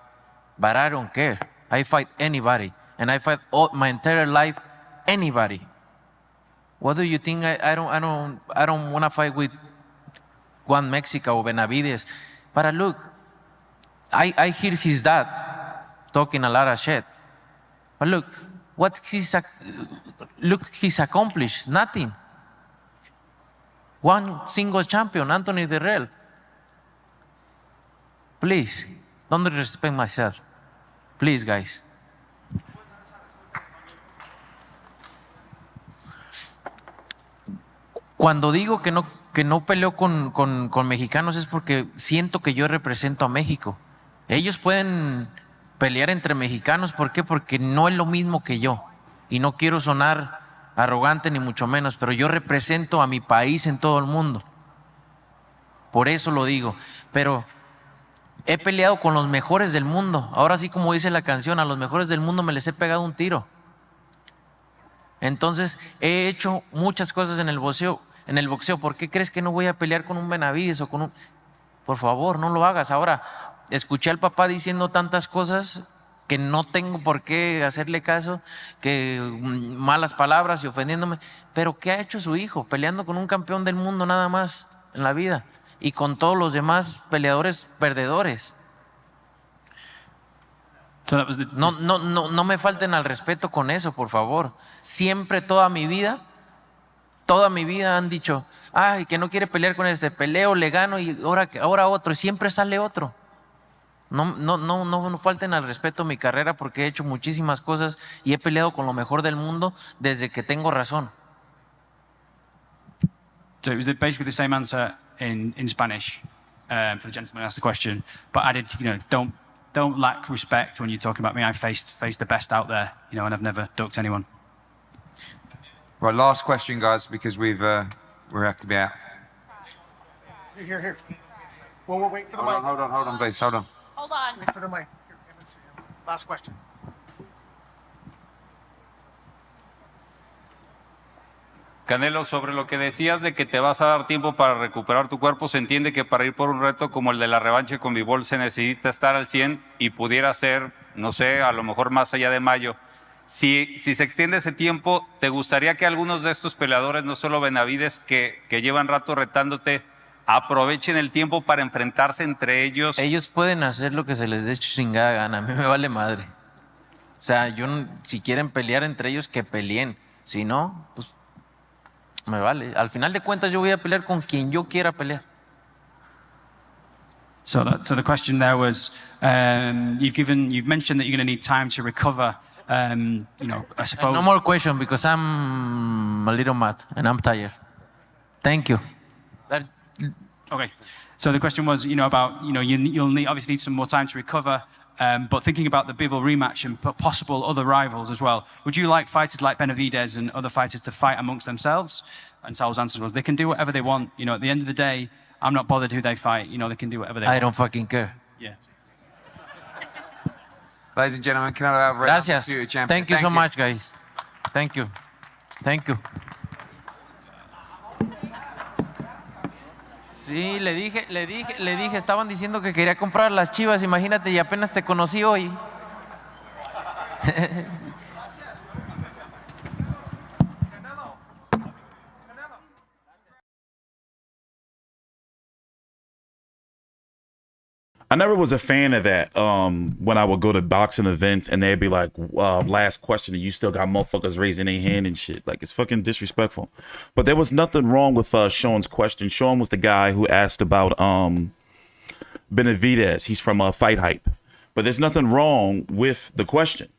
But I don't care. I fight anybody. And I fight my entire life, anybody. What do you think? I don't want to fight with Juan Mexico or Benavidez. But look, I hear his dad talking a lot of shit. But look, he's accomplished nothing. One single champion, Anthony Dirrell. Please, don't disrespect myself. Please, guys. Cuando digo que no peleo con mexicanos es porque siento que yo represento a México. Ellos pueden pelear entre mexicanos, ¿por qué? Porque no es lo mismo que yo. Y no quiero sonar arrogante ni mucho menos, pero yo represento a mi país en todo el mundo. Por eso lo digo. Pero he peleado con los mejores del mundo. Ahora sí, como dice la canción, a los mejores del mundo me les he pegado un tiro. Entonces, he hecho muchas cosas en el boxeo. ¿Por qué crees que no voy a pelear con un Benavides o con un...? Por favor, no lo hagas. Ahora, escuché al papá diciendo tantas cosas que no tengo por qué hacerle caso, que malas palabras y ofendiéndome. Pero ¿qué ha hecho su hijo? Peleando con un campeón del mundo nada más en la vida y con todos los demás peleadores perdedores. No me falten al respeto con eso, por favor. Siempre, toda mi vida han dicho, ay, que no quiere pelear con este, peleo, le gano y ahora otro, y siempre sale otro. No falten al respeto a mi carrera porque he hecho muchísimas cosas y he peleado con lo mejor del mundo desde que tengo razón. So it was basically the same answer in Spanish for the gentleman who asked the question, but I did, don't lack respect when you're talking about me. I faced the best out there, and I've never ducked anyone. Right, last question, guys, because we have to be out. Here. Well, we'll wait for the mic. Hold on, please, hold on. Hold on. Wait for the mic. Last question. Canelo, sobre lo que decías de que te vas a dar tiempo para recuperar tu cuerpo, se entiende que para ir por un reto como el de la revancha con Bivol se necesita estar al 100 y pudiera ser, no sé, a lo mejor más allá de mayo. Si se extiende ese tiempo, ¿te gustaría que algunos de estos peleadores, no solo Benavides, que llevan rato retándote, aprovechen el tiempo para enfrentarse entre ellos? Ellos pueden hacer lo que se les dé chingada gana, a mí me vale madre. O sea, si quieren pelear entre ellos, que peleen. Si no, pues me vale. Al final de cuentas yo voy a pelear con quien yo quiera pelear. So the question there was, you've mentioned that you're going to need time to recover. I suppose. No more question because I'm a little mad and I'm tired. Thank you. Okay. So the question was, about, you'll obviously need some more time to recover, but thinking about the Bivol rematch and possible other rivals as well, would you like fighters like Benavides and other fighters to fight amongst themselves? And Sal's answer was, they can do whatever they want. At the end of the day, I'm not bothered who they fight. They can do whatever they want. I don't fucking care. Yeah. Ladies and gentlemen, Canelo Alvarez, gracias. Thank you so much, guys. Thank you. Sí, le dije, estaban diciendo que quería comprar las Chivas, imagínate, y apenas te conocí hoy. I never was a fan of that when I would go to boxing events and they'd be like, last question, and you still got motherfuckers raising their hand and shit. Like, it's fucking disrespectful. But there was nothing wrong with Sean's question. Sean was the guy who asked about Benavides. He's from Fight Hype. But there's nothing wrong with the question,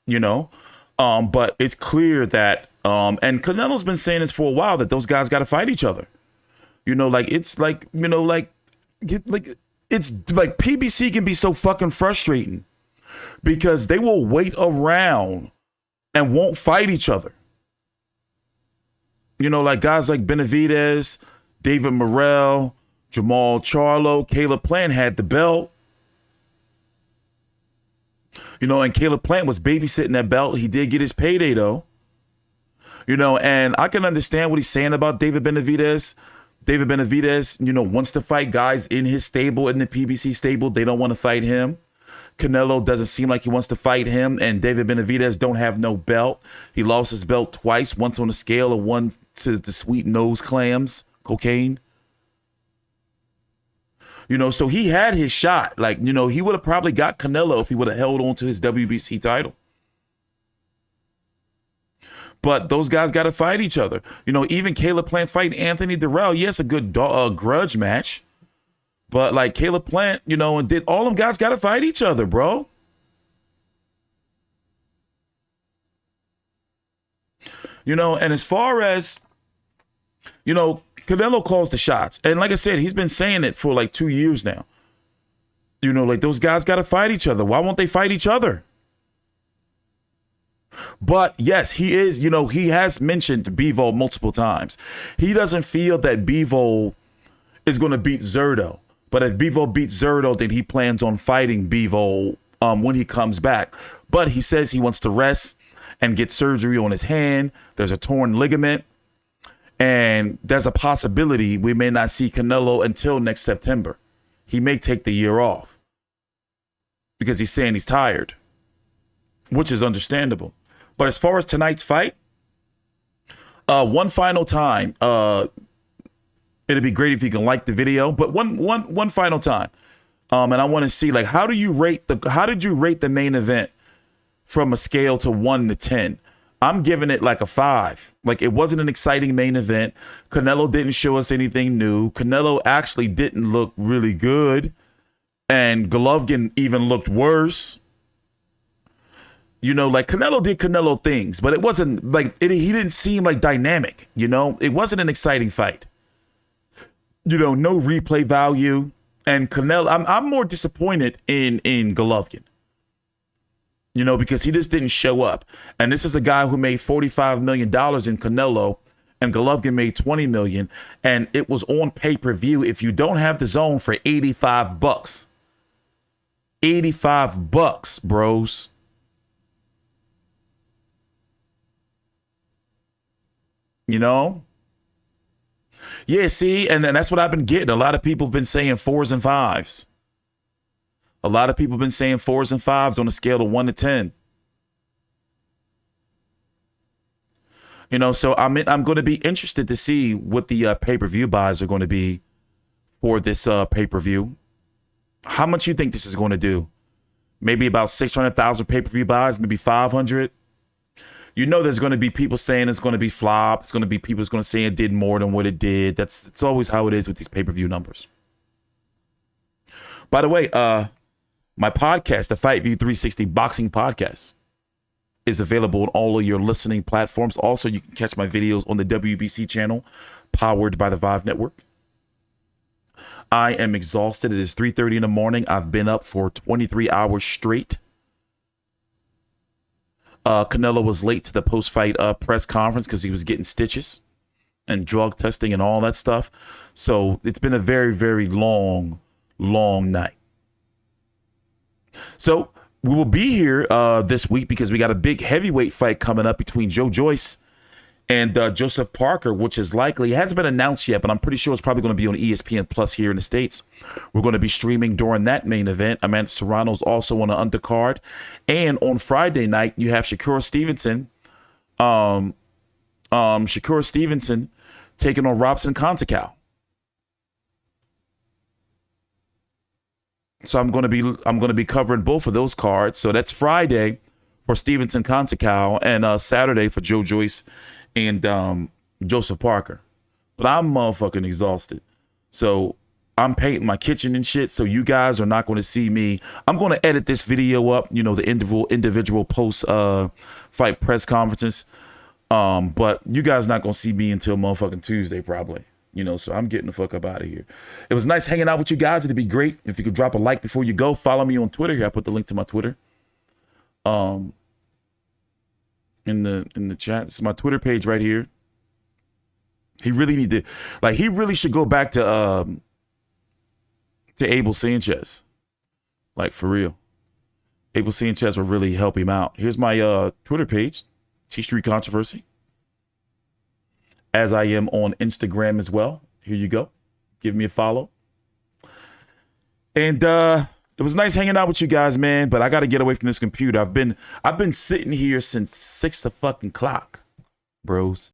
but it's clear that, and Canelo's been saying this for a while, that those guys got to fight each other. It's like PBC can be so fucking frustrating because they will wait around and won't fight each other. Like guys like Benavides, David Morrell, Jamal Charlo, Caleb Plant had the belt. And Caleb Plant was babysitting that belt. He did get his payday though. And I can understand what he's saying about David Benavides. David Benavides, wants to fight guys in his stable, in the PBC stable. They don't want to fight him. Canelo doesn't seem like he wants to fight him. And David Benavides don't have no belt. He lost his belt twice, once on a scale and one to the sweet nose clams, cocaine. So he had his shot. He would have probably got Canelo if he would have held on to his WBC title. But those guys got to fight each other. Even Caleb Plant fighting Anthony Dirrell, yes, a good grudge match. But Caleb Plant, and all them guys got to fight each other, bro. You know, and as far as, you know, Canelo calls the shots. And like I said, he's been saying it for like 2 years now. You know, like those guys got to fight each other. Why won't they fight each other? But yes, he is, you know, he has mentioned Bivol multiple times. He doesn't feel that Bivol is going to beat Zurdo. But if Bivol beats Zurdo, then he plans on fighting Bivol when he comes back. But he says he wants to rest and get surgery on his hand. There's a torn ligament. And there's a possibility we may not see Canelo until next September. He may take the year off because he's saying he's tired, which is understandable. But as far as tonight's fight, one final time, it'd be great if you can like the video, but one final time. And I want to see, like, how did you rate the main event from a scale to 1 to 10? I'm giving it like a 5. Like, it wasn't an exciting main event. Canelo didn't show us anything new. Canelo actually didn't look really good. And Golovkin even looked worse. You know, like Canelo did Canelo things, but it wasn't like, he didn't seem like dynamic, you know? It wasn't an exciting fight. You know, no replay value. And Canelo, I'm more disappointed in Golovkin. You know, because he just didn't show up. And this is a guy who made $45 million in Canelo, and Golovkin made $20 million. And it was on pay-per-view, if you don't have the zone, for $85. $85, bros. You know? Yeah, see, and that's what I've been getting. A lot of people have been saying 4s and 5s. A lot of people have been saying 4s and 5s on a scale of 1 to 10. You know, so I'm going to be interested to see what the pay-per-view buys are going to be for this pay-per-view. How much you think this is going to do? Maybe about 600,000 pay-per-view buys, maybe 500. You know, there's going to be people saying it's going to be flop. It's going to be people that's going to say it did more than what it did. It's always how it is with these pay-per-view numbers. By the way, my podcast, the Fight View 360 Boxing Podcast, is available on all of your listening platforms. Also, you can catch my videos on the WBC channel, powered by the Vive Network. I am exhausted. It is 3:30 in the morning. I've been up for 23 hours straight. Canelo was late to the post-fight press conference because he was getting stitches and drug testing and all that stuff. So it's been a very, very long night. So we will be here this week because we got a big heavyweight fight coming up between Joe Joyce and Joseph Parker, which is likely, it hasn't been announced yet, but I'm pretty sure it's probably going to be on ESPN Plus here in the States. We're going to be streaming during that main event. Amanda Serrano's also on the undercard. And on Friday night, you have Shakur Stevenson. Shakur Stevenson taking on Robson Conceicao. So I'm going to be covering both of those cards. So that's Friday for Stevenson Conceicao and Saturday for Joe Joyce and Joseph Parker. But I'm motherfucking exhausted. So I'm painting my kitchen and shit. So you guys are not going to see me. I'm going to edit this video up, you know, the individual post fight press conferences. But you guys not going to see me until motherfucking Tuesday probably. You know, so I'm getting the fuck up out of here. It was nice hanging out with you guys. It'd be great if you could drop a like before you go. Follow me on Twitter. Here, I put the link to my Twitter. In the chat. This is my Twitter page right here. He really need to, like, he really should go back to Abel Sanchez. Like, for real. Abel Sanchez would really help him out. Here's my Twitter page, T Street Controversy. As I am on Instagram as well. Here you go. Give me a follow. And it was nice hanging out with you guys, man. But I got to get away from this computer. I've been sitting here since 6 o'clock, bros.